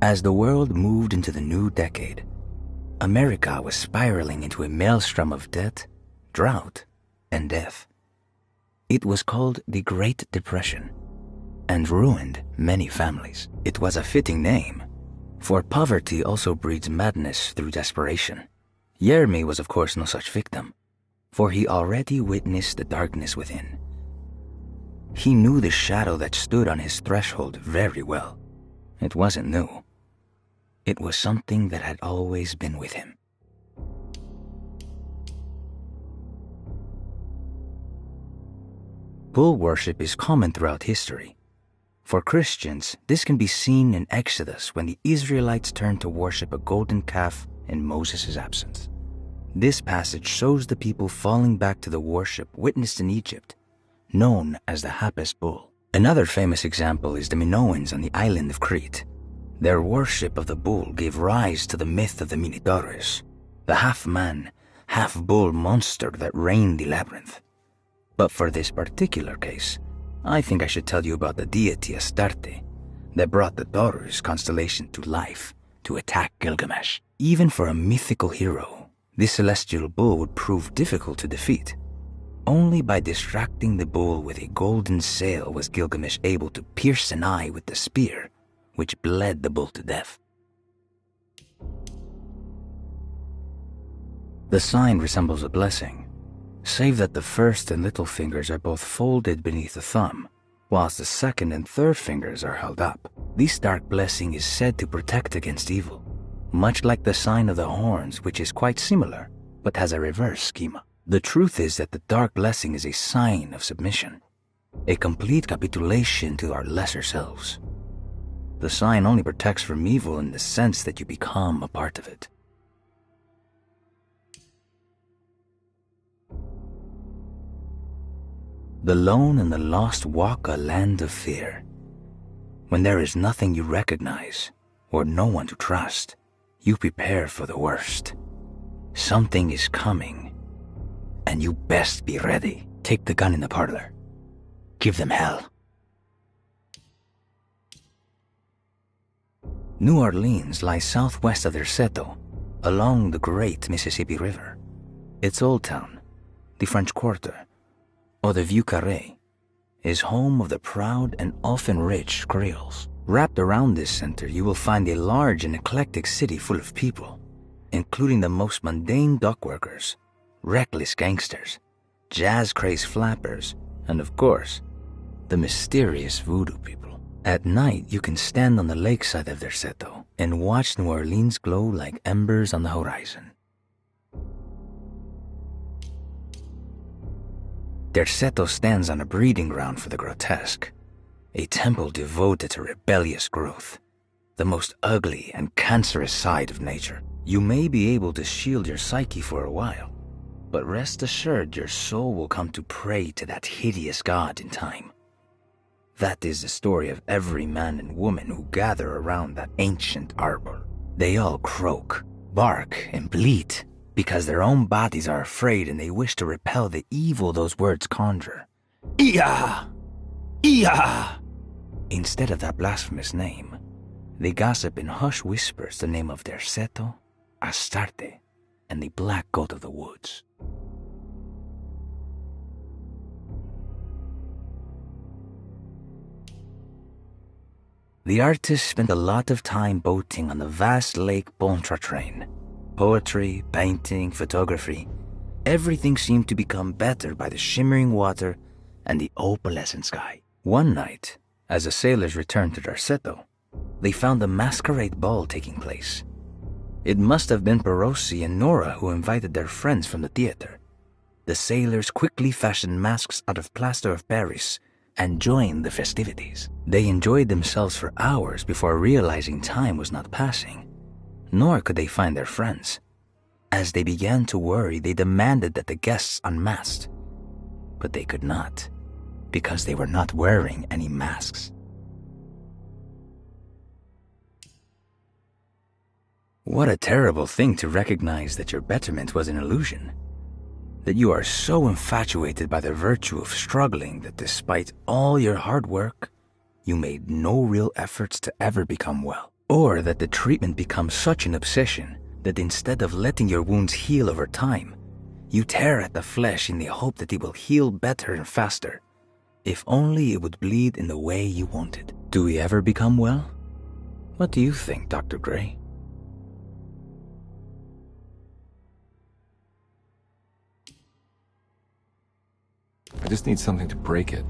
P: As the world moved into the new decade, America was spiraling into a maelstrom of debt, drought, and death. It was called the Great Depression and ruined many families. It was a fitting name, for poverty also breeds madness through desperation. Jeremy was of course no such victim, for he already witnessed the darkness within. He knew the shadow that stood on his threshold very well. It wasn't new. It was something that had always been with him. Bull worship is common throughout history. For Christians, this can be seen in Exodus when the Israelites turned to worship a golden calf in Moses' absence. This passage shows the people falling back to the worship witnessed in Egypt, known as the Hapes bull. Another famous example is the Minoans on the island of Crete. Their worship of the bull gave rise to the myth of the Minotaurus, the half-man, half-bull monster that reigned the labyrinth. But for this particular case, I think I should tell you about the deity Astarte that brought the Taurus constellation to life to attack Gilgamesh. Even for a mythical hero, this celestial bull would prove difficult to defeat. Only by distracting the bull with a golden sail was Gilgamesh able to pierce an eye with the spear, which bled the bull to death. The sign resembles a blessing, save that the first and little fingers are both folded beneath the thumb, whilst the second and third fingers are held up. This dark blessing is said to protect against evil, much like the sign of the horns, which is quite similar, but has a reverse schema. The truth is that the dark blessing is a sign of submission, a complete capitulation to our lesser selves. The sign only protects from evil in the sense that you become a part of it. The lone and the lost walk a land of fear. When there is nothing you recognize or no one to trust, you prepare for the worst. Something is coming, and you best be ready. Take the gun in the parlor. Give them hell. New Orleans lies southwest of Derceto, along the great Mississippi River. Its old town, the French Quarter, or the Vieux Carré, is home of the proud and often rich Creoles. Wrapped around this center, you will find a large and eclectic city full of people, including the most mundane dock workers, reckless gangsters, jazz-crazed flappers, and of course, the mysterious voodoo people. At night, you can stand on the lakeside of Derceto and watch New Orleans glow like embers on the horizon. Derceto stands on a breeding ground for the grotesque, a temple devoted to rebellious growth, the most ugly and cancerous side of nature. You may be able to shield your psyche for a while, but rest assured your soul will come to pray to that hideous god in time. That is the story of every man and woman who gather around that ancient arbor. They all croak, bark, and bleat because their own bodies are afraid and they wish to repel the evil those words conjure. Iya! Iya! Instead of that blasphemous name, they gossip in hushed whispers the name of Derceto, Astarte, and the Black Goat of the Woods. The artist spent a lot of time boating on the vast lake Pontchartrain. Poetry, painting, photography, everything seemed to become better by the shimmering water and the opalescent sky. One night, as the sailors returned to Derceto, they found a masquerade ball taking place. It must have been Perosi and Nora who invited their friends from the theater. The sailors quickly fashioned masks out of plaster of Paris and joined the festivities. They enjoyed themselves for hours before realizing time was not passing, nor could they find their friends. As they began to worry, they demanded that the guests unmasked, but they could not, because they were not wearing any masks. What a terrible thing to recognize that your betterment was an illusion, that you are so infatuated by the virtue of struggling that despite all your hard work, you made no real efforts to ever become well. Or that the treatment becomes such an obsession that instead of letting your wounds heal over time, you tear at the flesh in the hope that it will heal better and faster, if only it would bleed in the way you wanted. Do we ever become well? What do you think, Dr. Gray?
A: I just need something to break it.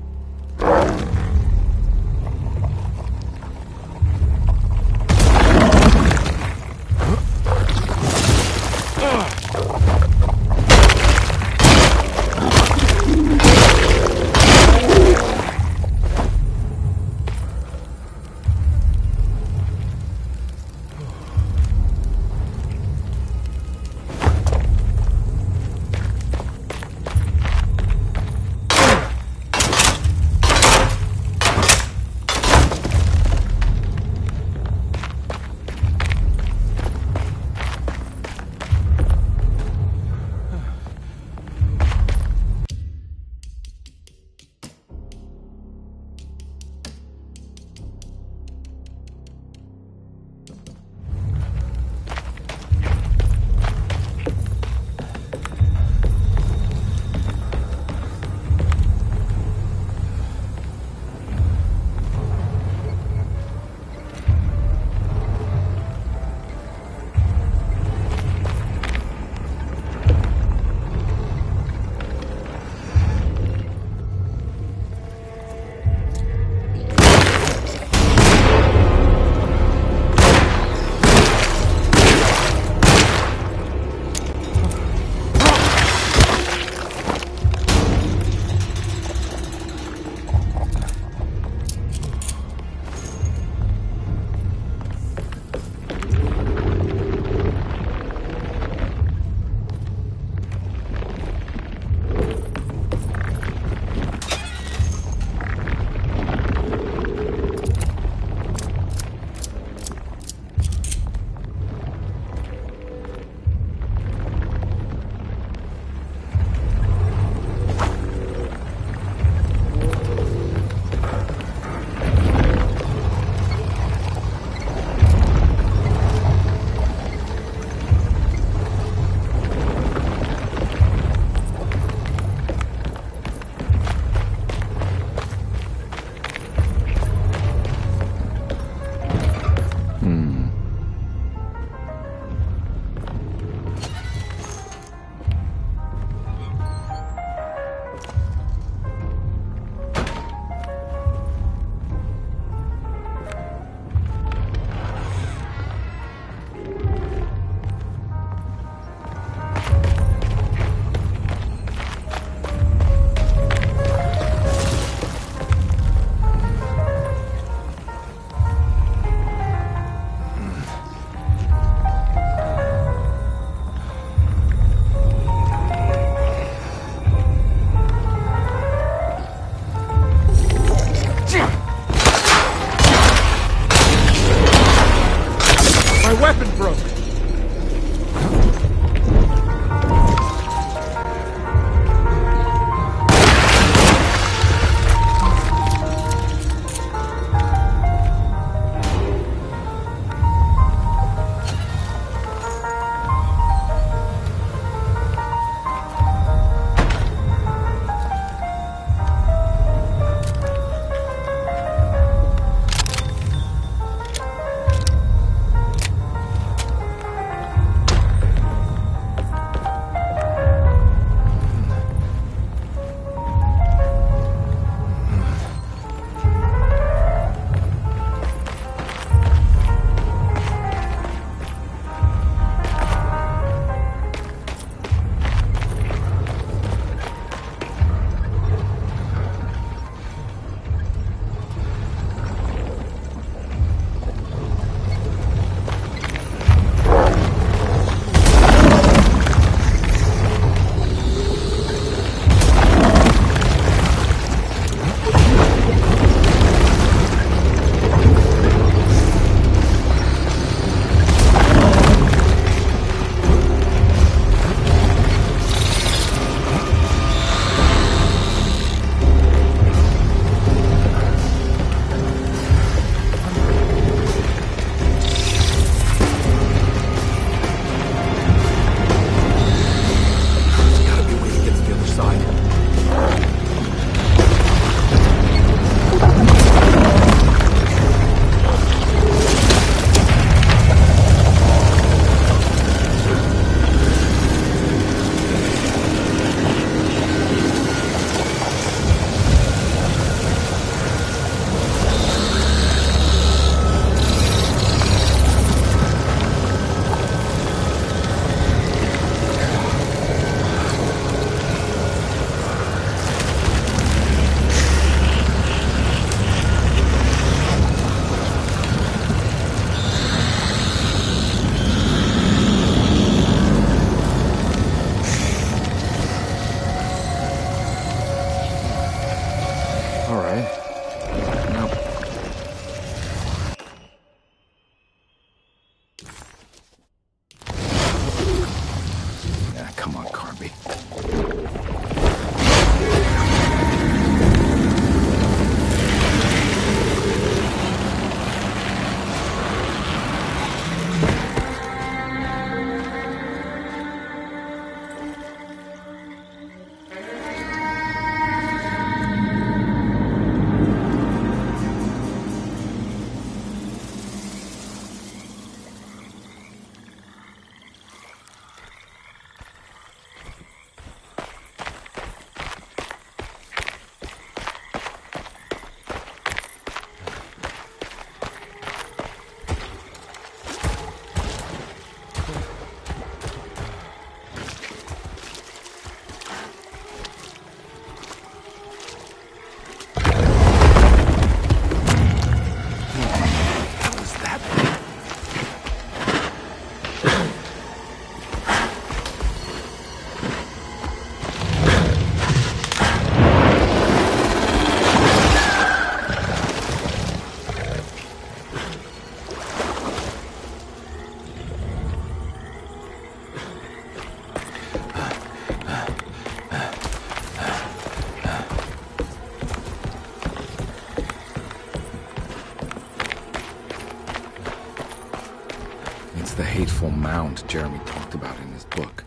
E: fateful mound Jeremy talked about in his book.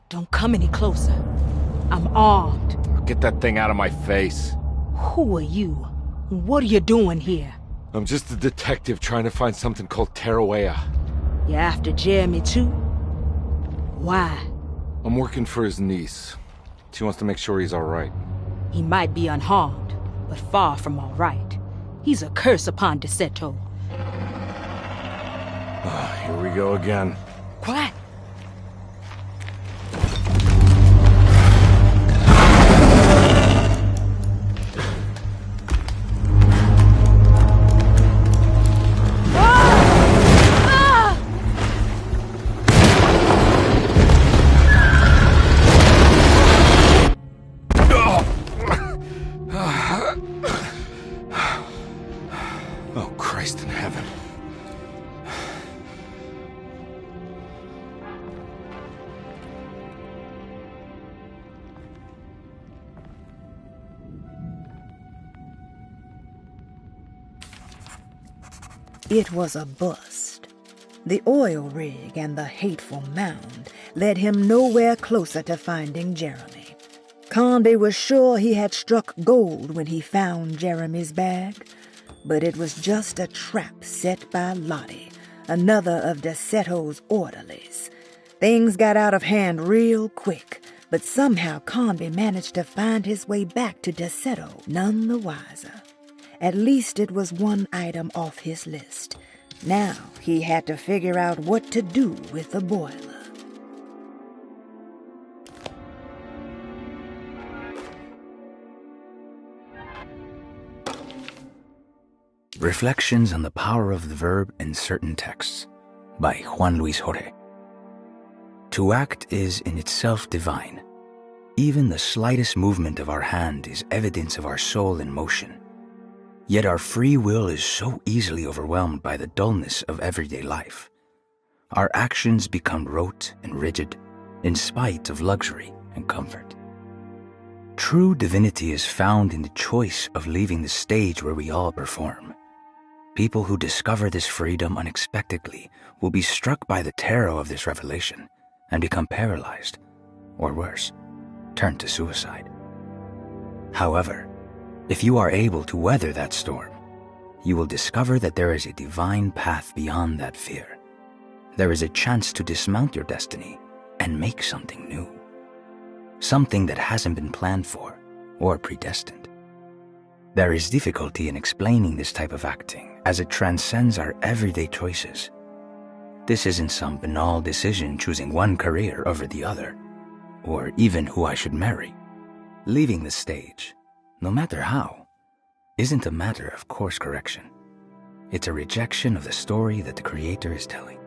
H: Don't come any closer. I'm armed.
A: Get that thing out of my face.
H: Who are you? What are you doing here?
A: I'm just a detective trying to find something called Tarawea.
H: You after Jeremy too? Why?
A: I'm working for his niece. She wants to make sure he's alright.
H: He might be unharmed, but far from alright. He's a curse upon Deseto.
A: Here we go again.
H: Quiet.
A: Oh, Christ in heaven.
K: It was a bust. The oil rig and the hateful mound led him nowhere closer to finding Jeremy. Conby was sure he had struck gold when he found Jeremy's bag, but it was just a trap set by Lottie, another of Deseto's orderlies. Things got out of hand real quick, but somehow Conby managed to find his way back to Deseto none the wiser. At least it was one item off his list. Now he had to figure out what to do with the boiler.
P: Reflections on the Power of the Verb in Certain Texts by Juan Luis Jorge. To act is in itself divine. Even the slightest movement of our hand is evidence of our soul in motion. Yet our free will is so easily overwhelmed by the dullness of everyday life. Our actions become rote and rigid, in spite of luxury and comfort. True divinity is found in the choice of leaving the stage where we all perform. People who discover this freedom unexpectedly will be struck by the terror of this revelation and become paralyzed, or worse, turn to suicide. However, if you are able to weather that storm, you will discover that there is a divine path beyond that fear. There is a chance to dismount your destiny and make something new. Something that hasn't been planned for or predestined. There is difficulty in explaining this type of acting as it transcends our everyday choices. This isn't some banal decision choosing one career over the other, or even who I should marry. Leaving the stage, no matter how, isn't a matter of course correction. It's a rejection of the story that the Creator is telling.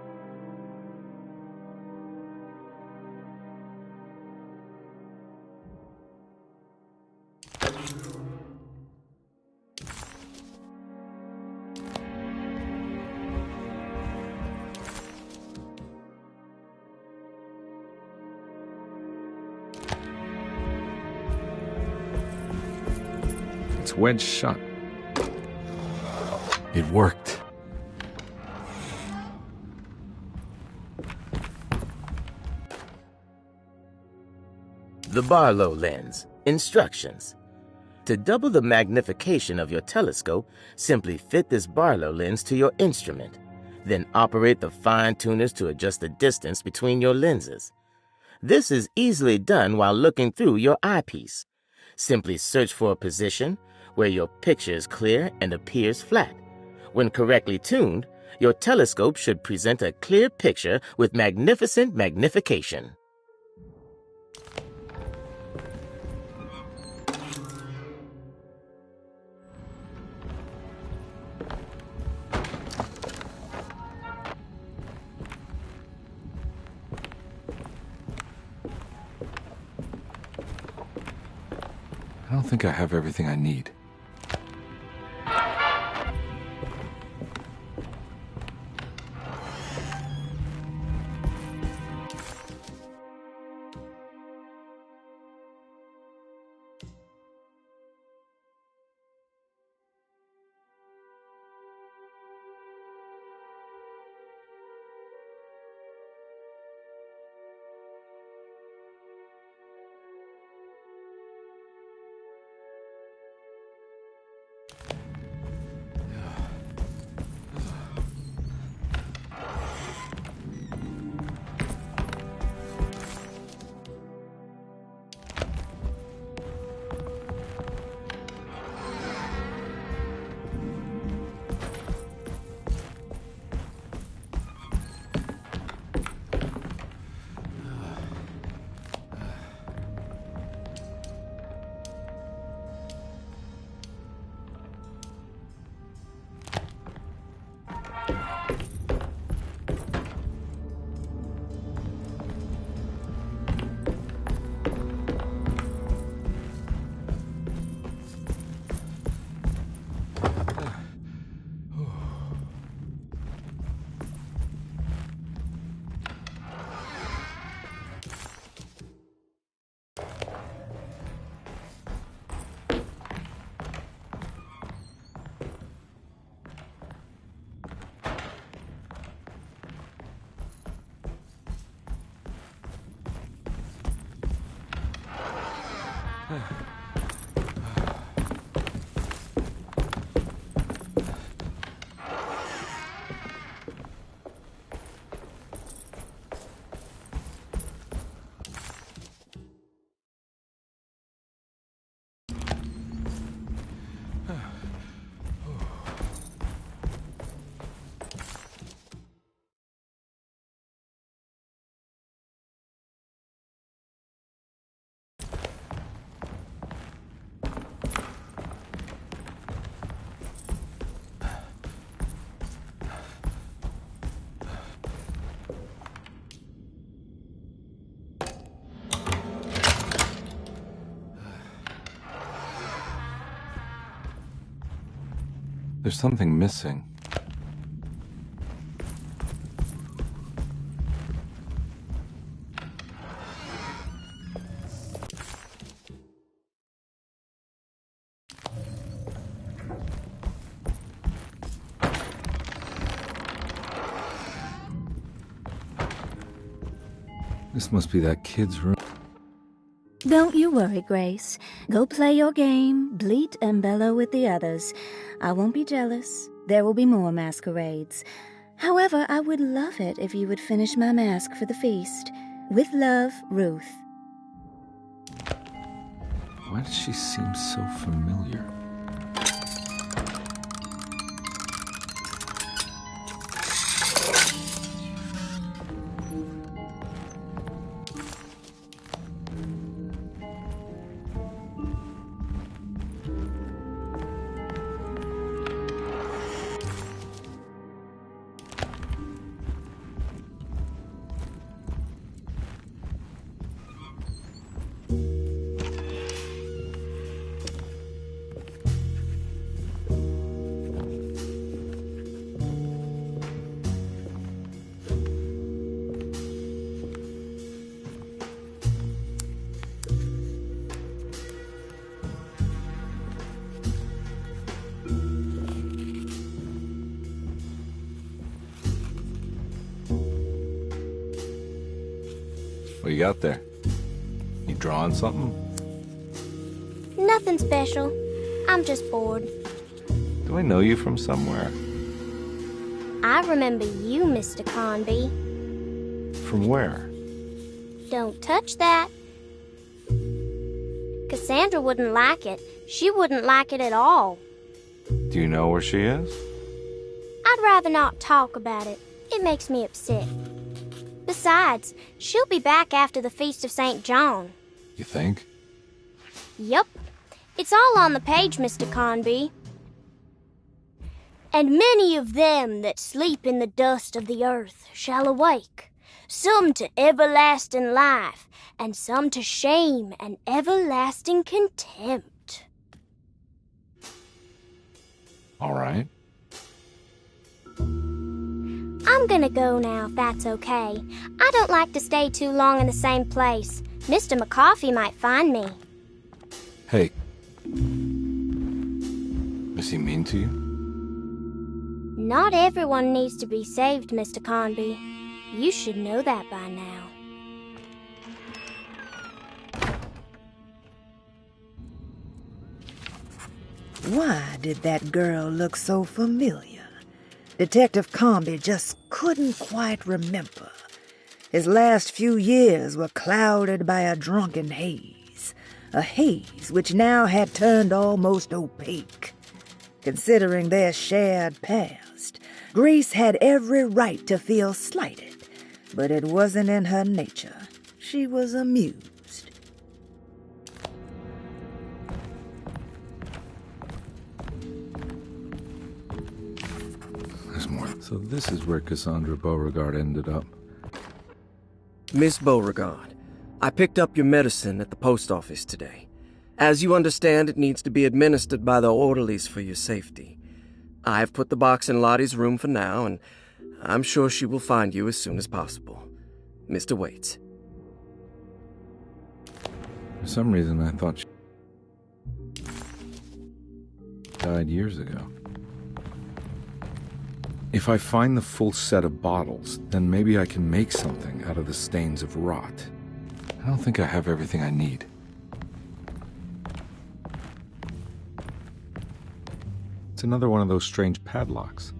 E: It's wedged shut.
A: It worked.
I: The Barlow lens. Instructions. To double the magnification of your telescope, simply fit this Barlow lens to your instrument. Then operate the fine tuners to adjust the distance between your lenses. This is easily done while looking through your eyepiece. Simply search for a position where your picture is clear and appears flat. When correctly tuned, your telescope should present a clear picture with magnificent magnification.
A: I don't think I have everything I need. There's something missing. This must be that kid's room.
Q: Don't you worry, Grace. Go play your game, bleat and bellow with the others. I won't be jealous. There will be more masquerades. However, I would love it if you would finish my mask for the feast. With love, Ruth.
A: Why does she seem so familiar? What you got there? You drawing something?
L: Nothing special. I'm just bored.
A: Do I know you from somewhere?
L: I remember you, Mr. Conby.
A: From where?
L: Don't touch that. Cassandra wouldn't like it. She wouldn't like it at all.
A: Do you know where she is?
L: I'd rather not talk about it. It makes me upset. Besides, she'll be back after the Feast of St. John.
A: You think?
L: Yup. It's all on the page, Mr. Conby. And many of them that sleep in the dust of the earth shall awake, some to everlasting life, and some to shame and everlasting contempt.
A: All right.
L: I'm gonna go now, if that's okay. I don't like to stay too long in the same place. Mr. McCoffey might find me.
A: Hey. Is he mean to you?
L: Not everyone needs to be saved, Mr. Conby. You should know that by now.
K: Why did that girl look so familiar? Detective Conby just couldn't quite remember. His last few years were clouded by a drunken haze, a haze which now had turned almost opaque. Considering their shared past, Grace had every right to feel slighted, but it wasn't in her nature. She was amused.
E: There's more. So this is where Cassandra Beauregard ended up.
G: Miss Beauregard, I picked up your medicine at the post office today. As you understand, it needs to be administered by the orderlies for your safety. I've put the box in Lottie's room for now, and I'm sure she will find you as soon as possible. Mr. Waits.
E: For some reason, I thought she died years ago. If I find the full set of bottles, then maybe I can make something out of the stains of rot. I don't think I have everything I need. It's another one of those strange padlocks.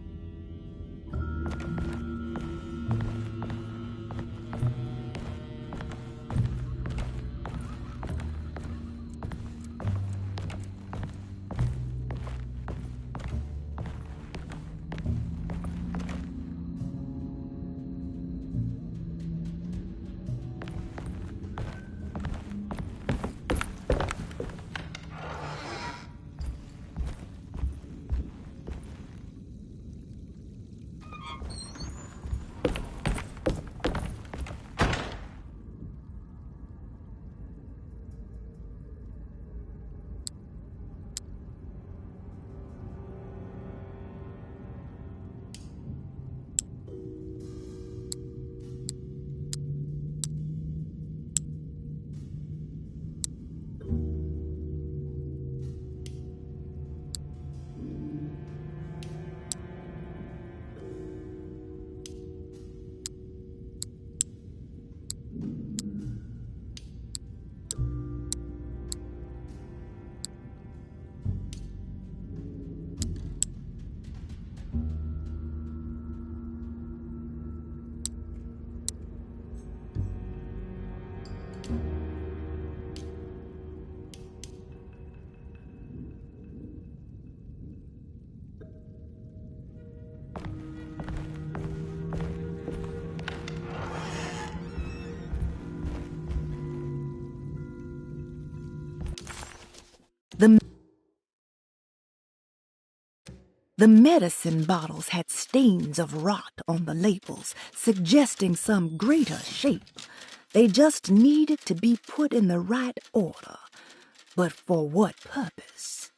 K: The medicine bottles had stains of rot on the labels, suggesting some greater shape. They just needed to be put in the right order. But for what purpose?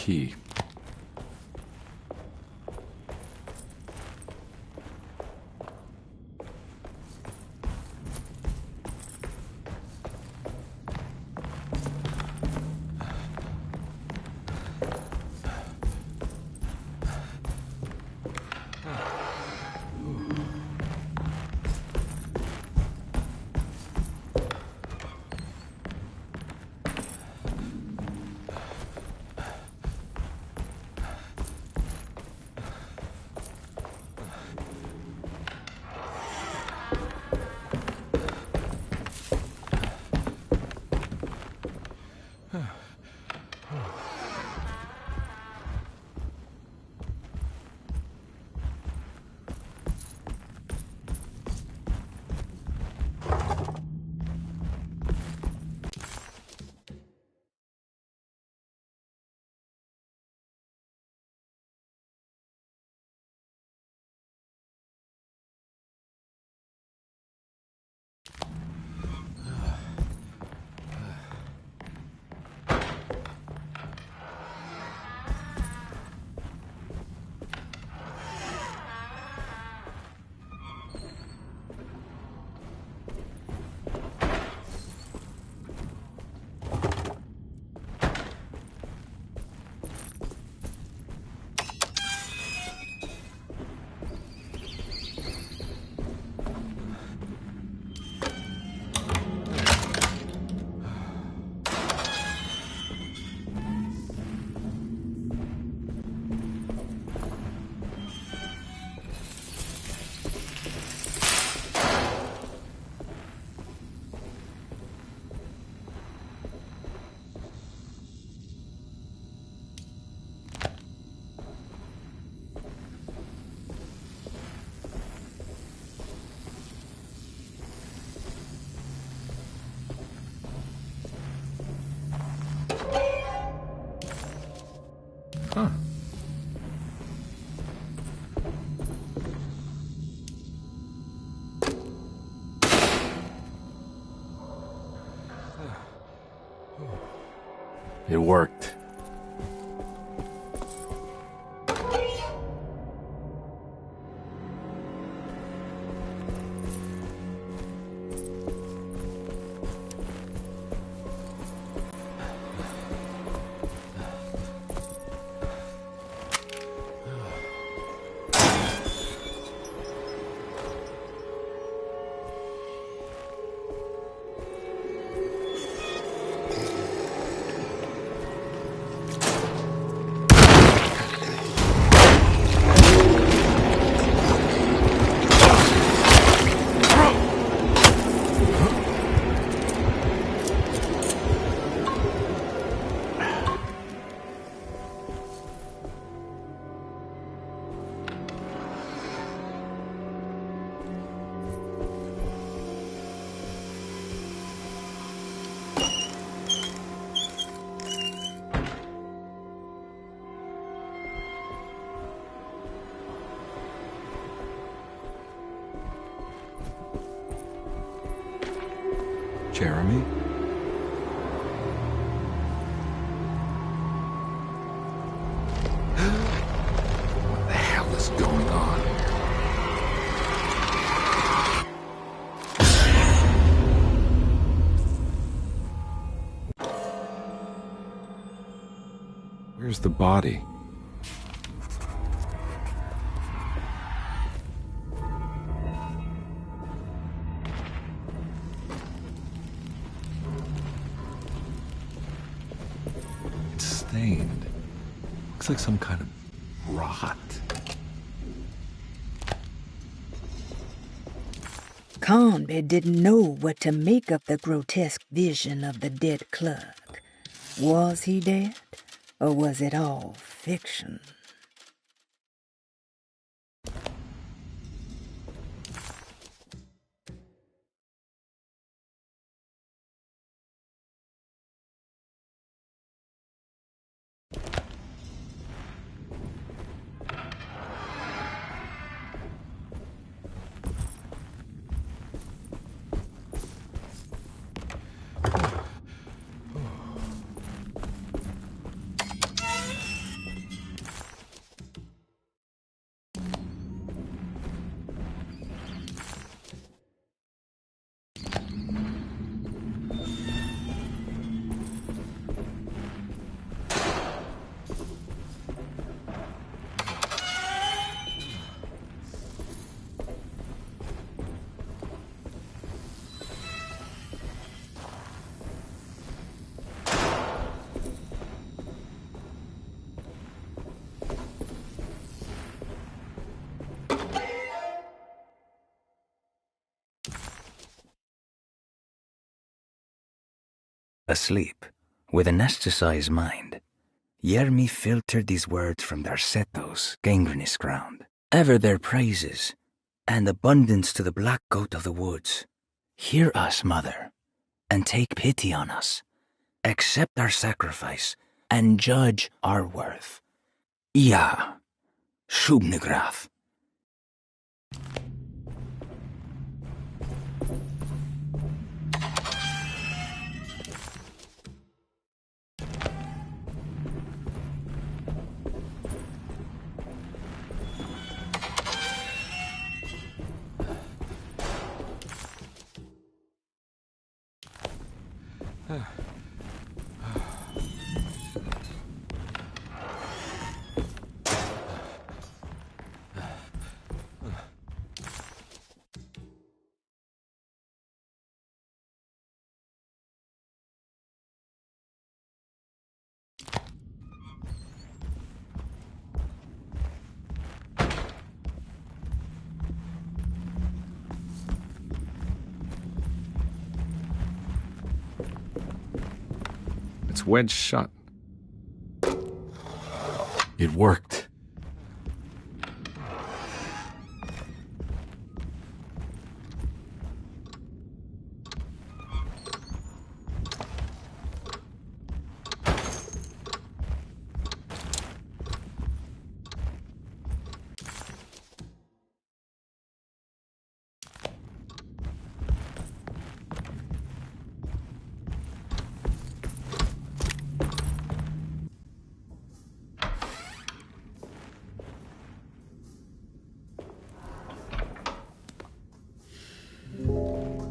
A: key.
E: Huh.
A: It worked. Jeremy?
E: What the hell is going on?
A: Where's the body? It's stained. Looks like some kind of rot.
K: Conby didn't know what to make of the grotesque vision of the dead clerk. Was he dead, or was it all fiction?
P: Asleep, with an anesthetized mind, Yermi filtered these words from Darceto's gangrenous ground. Ever their praises, and abundance to the black goat of the woods. Hear us, mother, and take pity on us. Accept our sacrifice, and judge our worth. Ja, Shubnigrath.
E: It's wedged shut. It worked.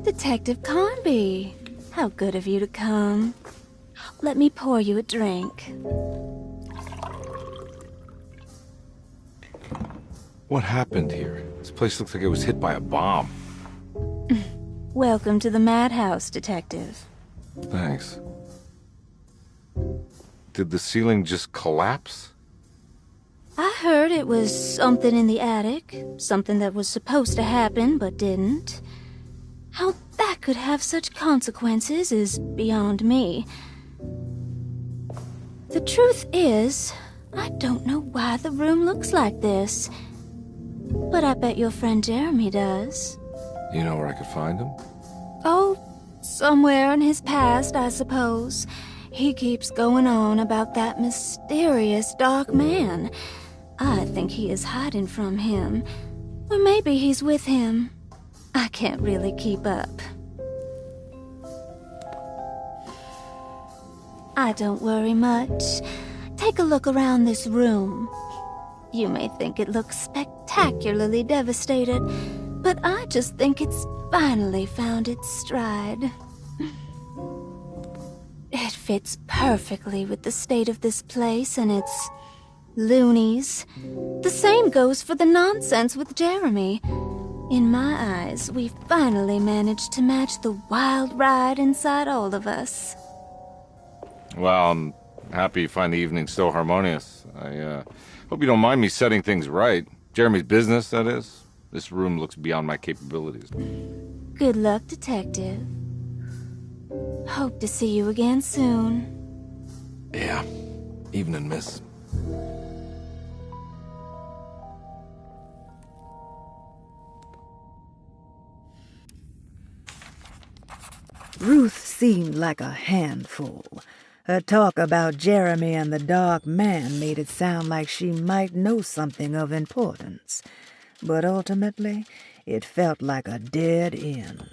Q: Detective Carnby, how good of you to come. Let me pour you a drink.
A: What happened here? This place looks like it was hit by a bomb.
Q: Welcome to the madhouse, Detective.
A: Thanks. Did the ceiling just collapse?
Q: I heard it was something in the attic, something that was supposed to happen but didn't. How that could have such consequences is beyond me. The truth is, I don't know why the room looks like this. But I bet your friend Jeremy does.
A: You know where I could find him?
Q: Oh, somewhere in his past, I suppose. He keeps going on about that mysterious dark man. I think he is hiding from him. Or maybe he's with him. I can't really keep up. I don't worry much. Take a look around this room. You may think it looks spectacularly devastated, but I just think it's finally found its stride. It fits perfectly with the state of this place and its loonies. The same goes for the nonsense with Jeremy. In my eyes, we've finally managed to match the wild ride inside all of us.
A: Well, I'm happy you find the evening still harmonious. I hope you don't mind me setting things right. Jeremy's business, that is. This room looks beyond my capabilities.
Q: Good luck, Detective. Hope to see you again soon.
A: Yeah. Evening, miss.
K: Ruth seemed like a handful. Her talk about Jeremy and the Dark Man made it sound like she might know something of importance. But ultimately, it felt like a dead end.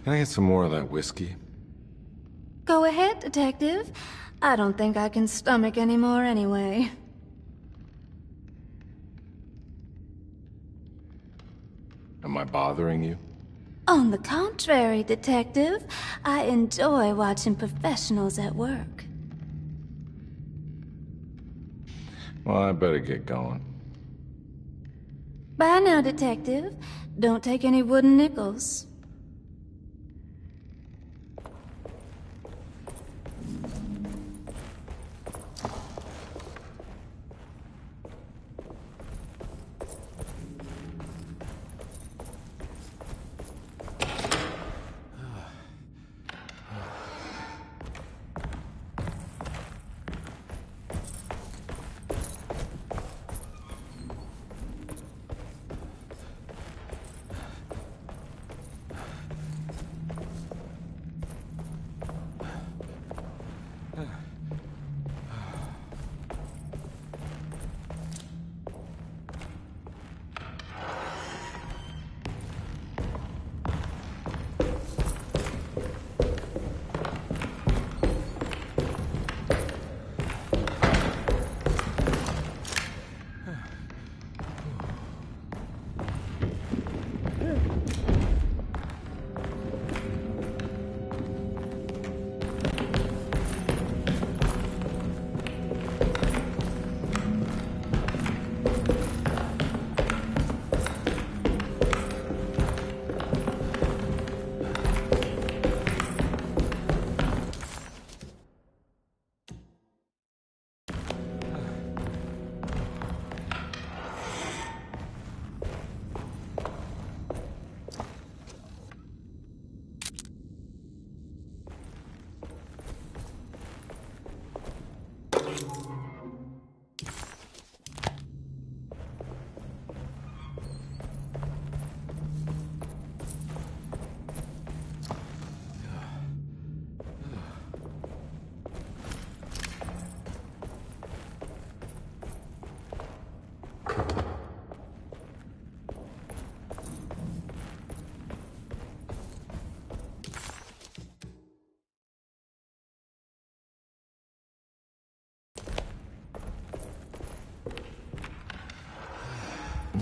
A: Can I get some more of that whiskey?
Q: Go ahead, Detective. I don't think I can stomach any more anyway.
A: Am I bothering you?
Q: On the contrary, Detective, I enjoy watching professionals at work.
A: Well, I better get going.
Q: Bye now, Detective. Don't take any wooden nickels.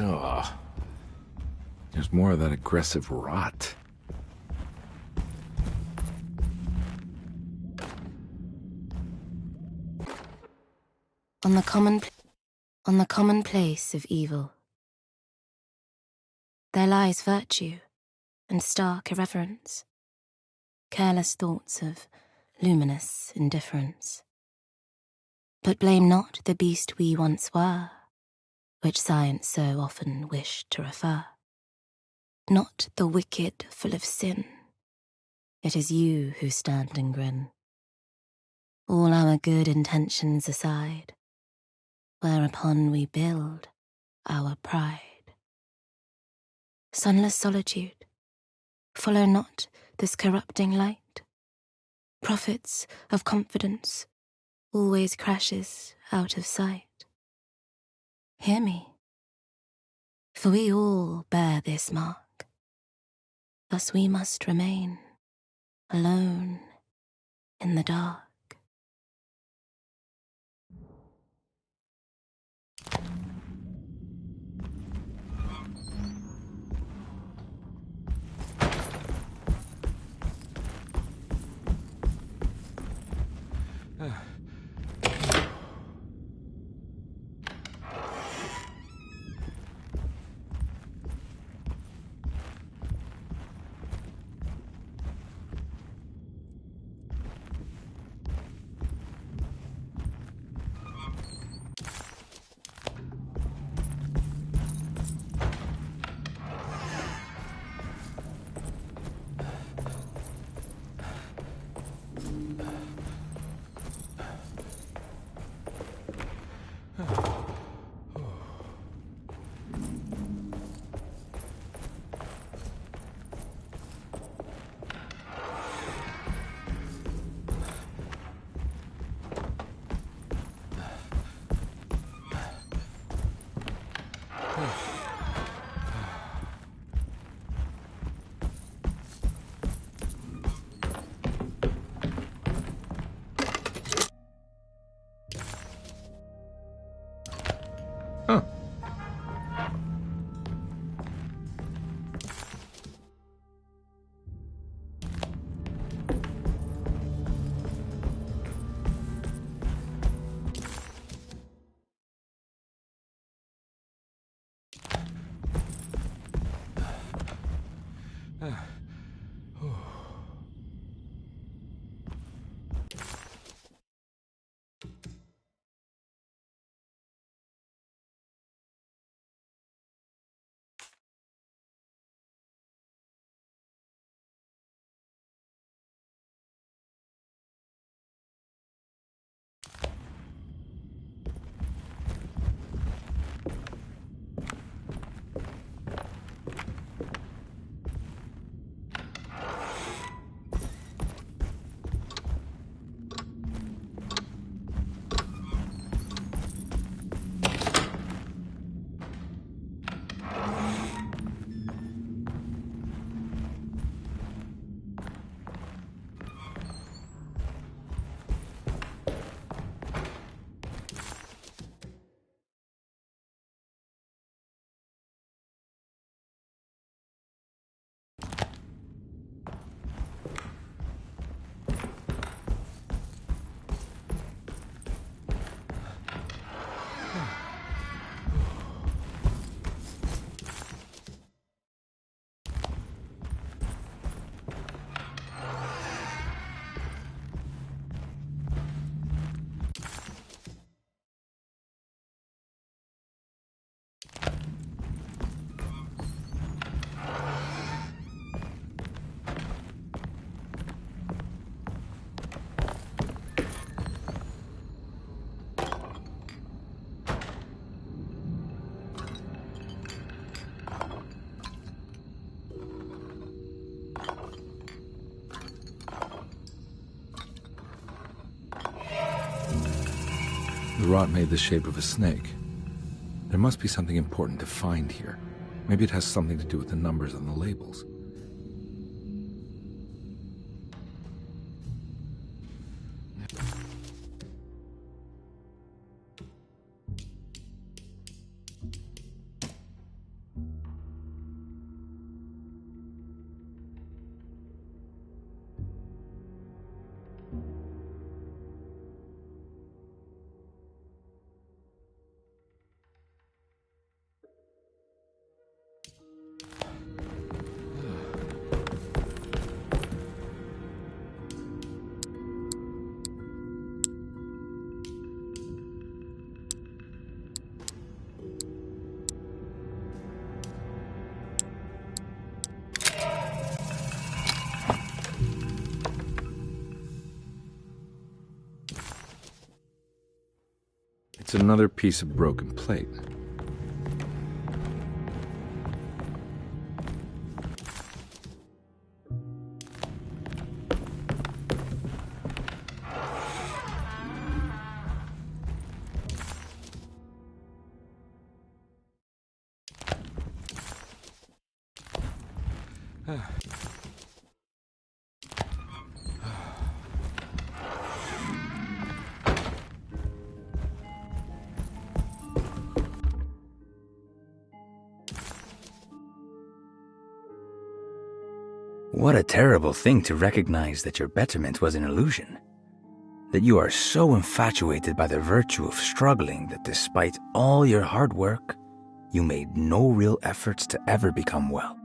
E: Ugh. There's more of that aggressive rot.
R: On the commonplace of evil, there lies virtue and stark irreverence, careless thoughts of luminous indifference. But blame not the beast we once were, which science so often wished to refer. Not the wicked full of sin, it is you who stand and grin. All our good intentions aside, whereupon we build our pride. Sunless solitude, follow not this corrupting light. Prophets of confidence always crashes out of sight. Hear me, for we all bear this mark. Thus we must remain alone in the dark.
E: The rot made the shape of a snake. There must be something important to find here. Maybe it has something to do with the numbers on the labels. It's another piece of broken plate.
P: What a terrible thing to recognize that your betterment was an illusion. That you are so infatuated by the virtue of struggling that despite all your hard work, you made no real efforts to ever become well.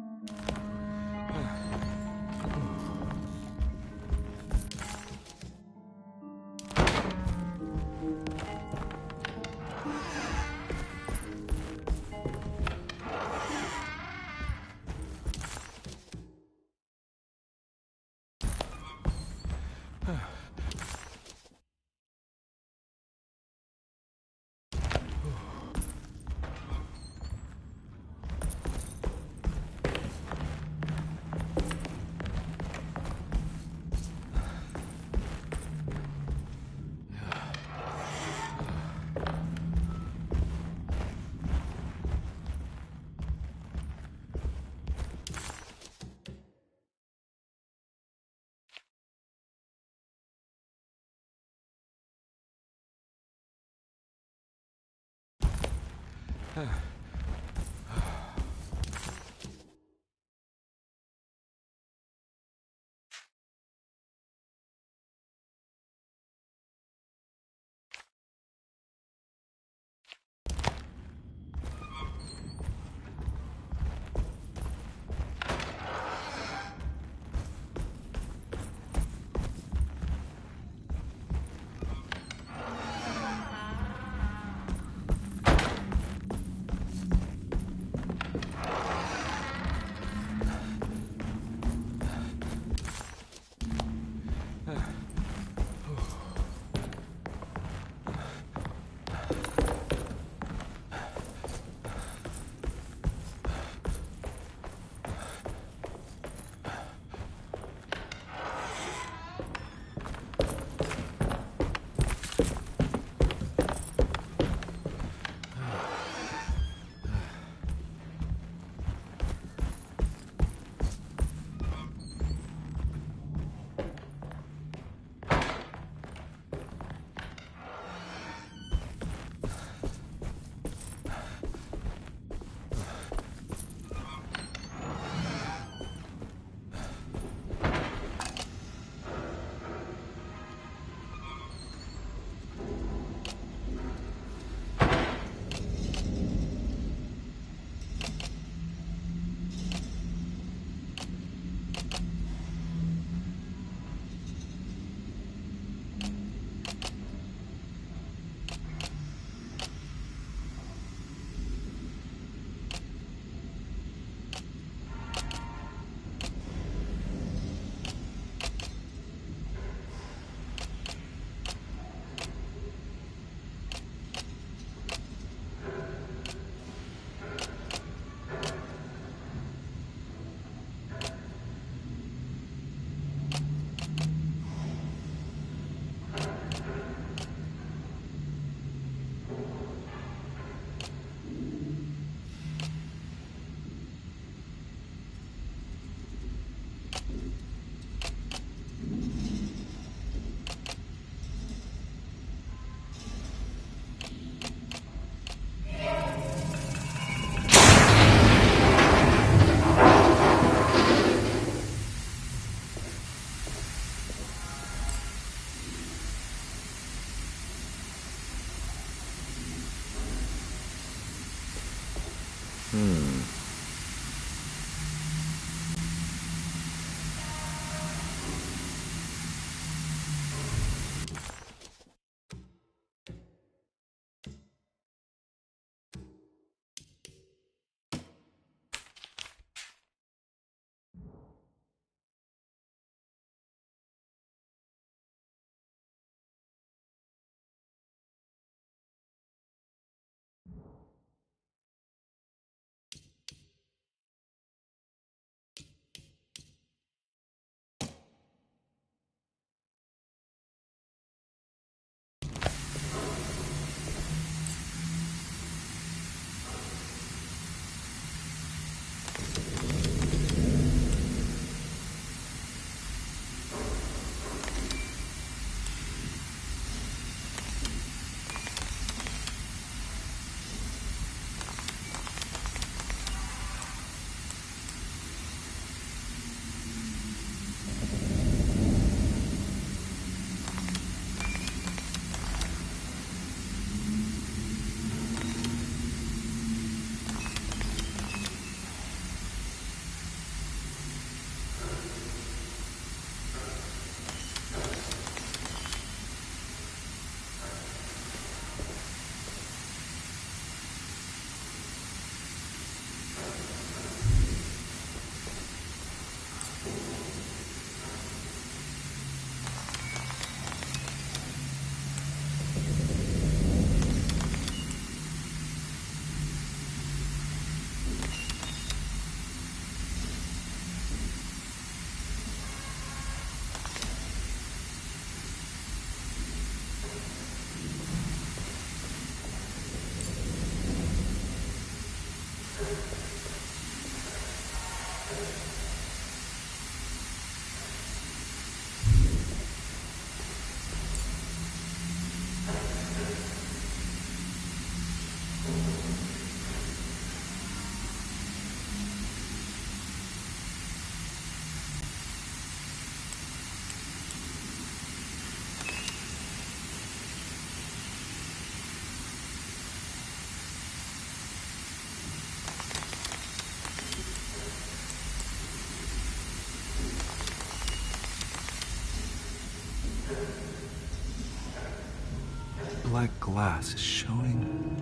E: Black glass is showing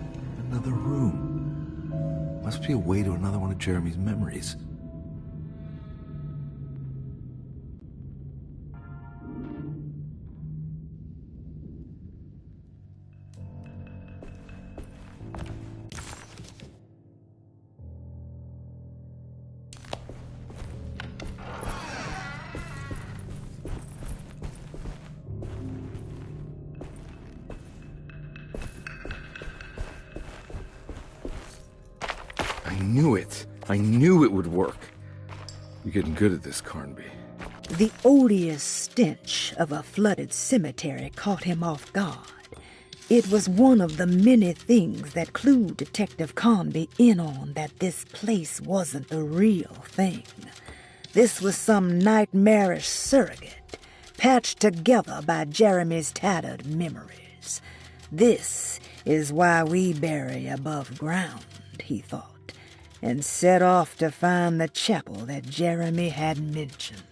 E: another room. Must be a way to another one of Jeremy's memories. I knew it would work. You're getting good at this, Carnby.
K: The odious stench of a flooded cemetery caught him off guard. It was one of the many things that clued Detective Carnby in on that this place wasn't the real thing. This was some nightmarish surrogate, patched together by Jeremy's tattered memories. This is why we bury above ground, he thought, and set off to find the chapel that Jeremy had mentioned.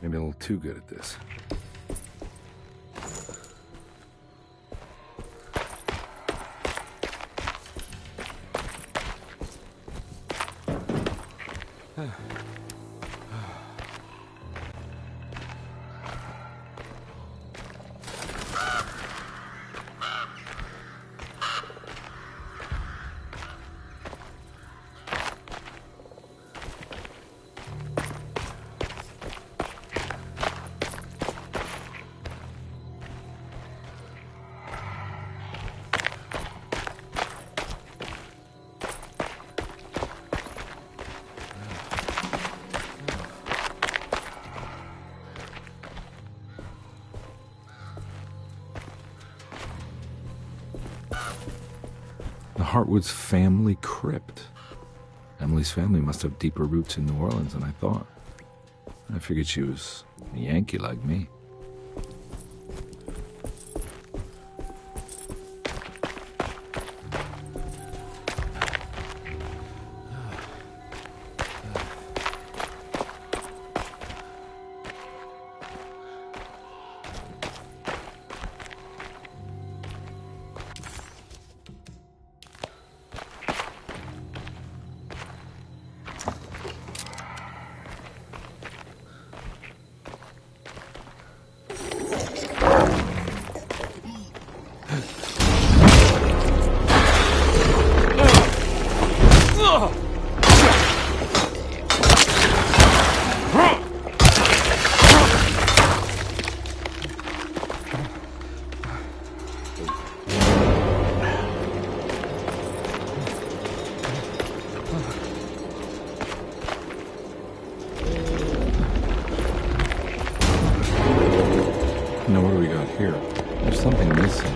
E: Maybe a little too good at this. Hartwood's family crypt. Emily's family must have deeper roots in New Orleans than I thought. I figured she was a Yankee like me.
A: Now what do we got here? There's something missing.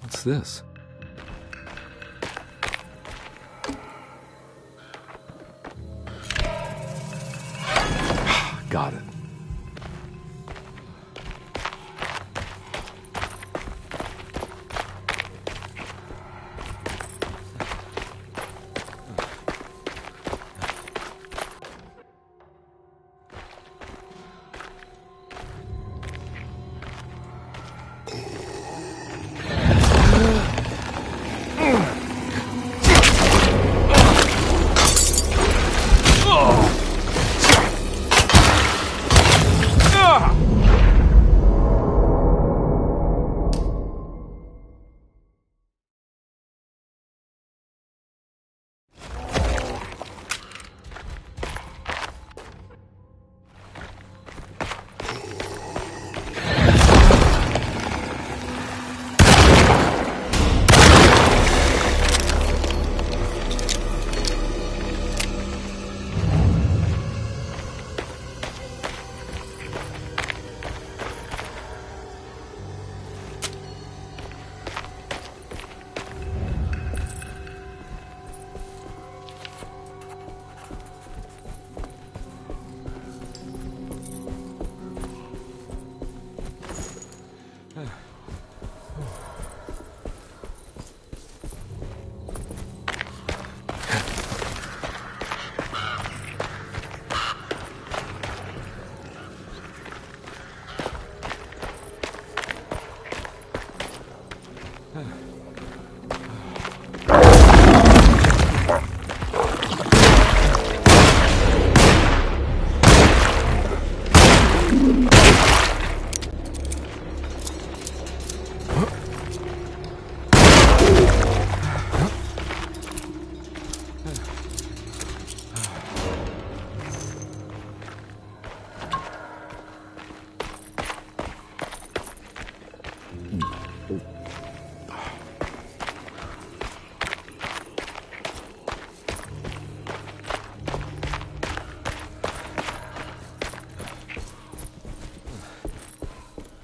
E: What's this? Got it.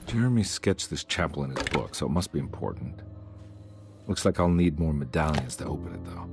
E: Jeremy sketched this chapel in his book, so it must be important. Looks like I'll need more medallions to open it, though.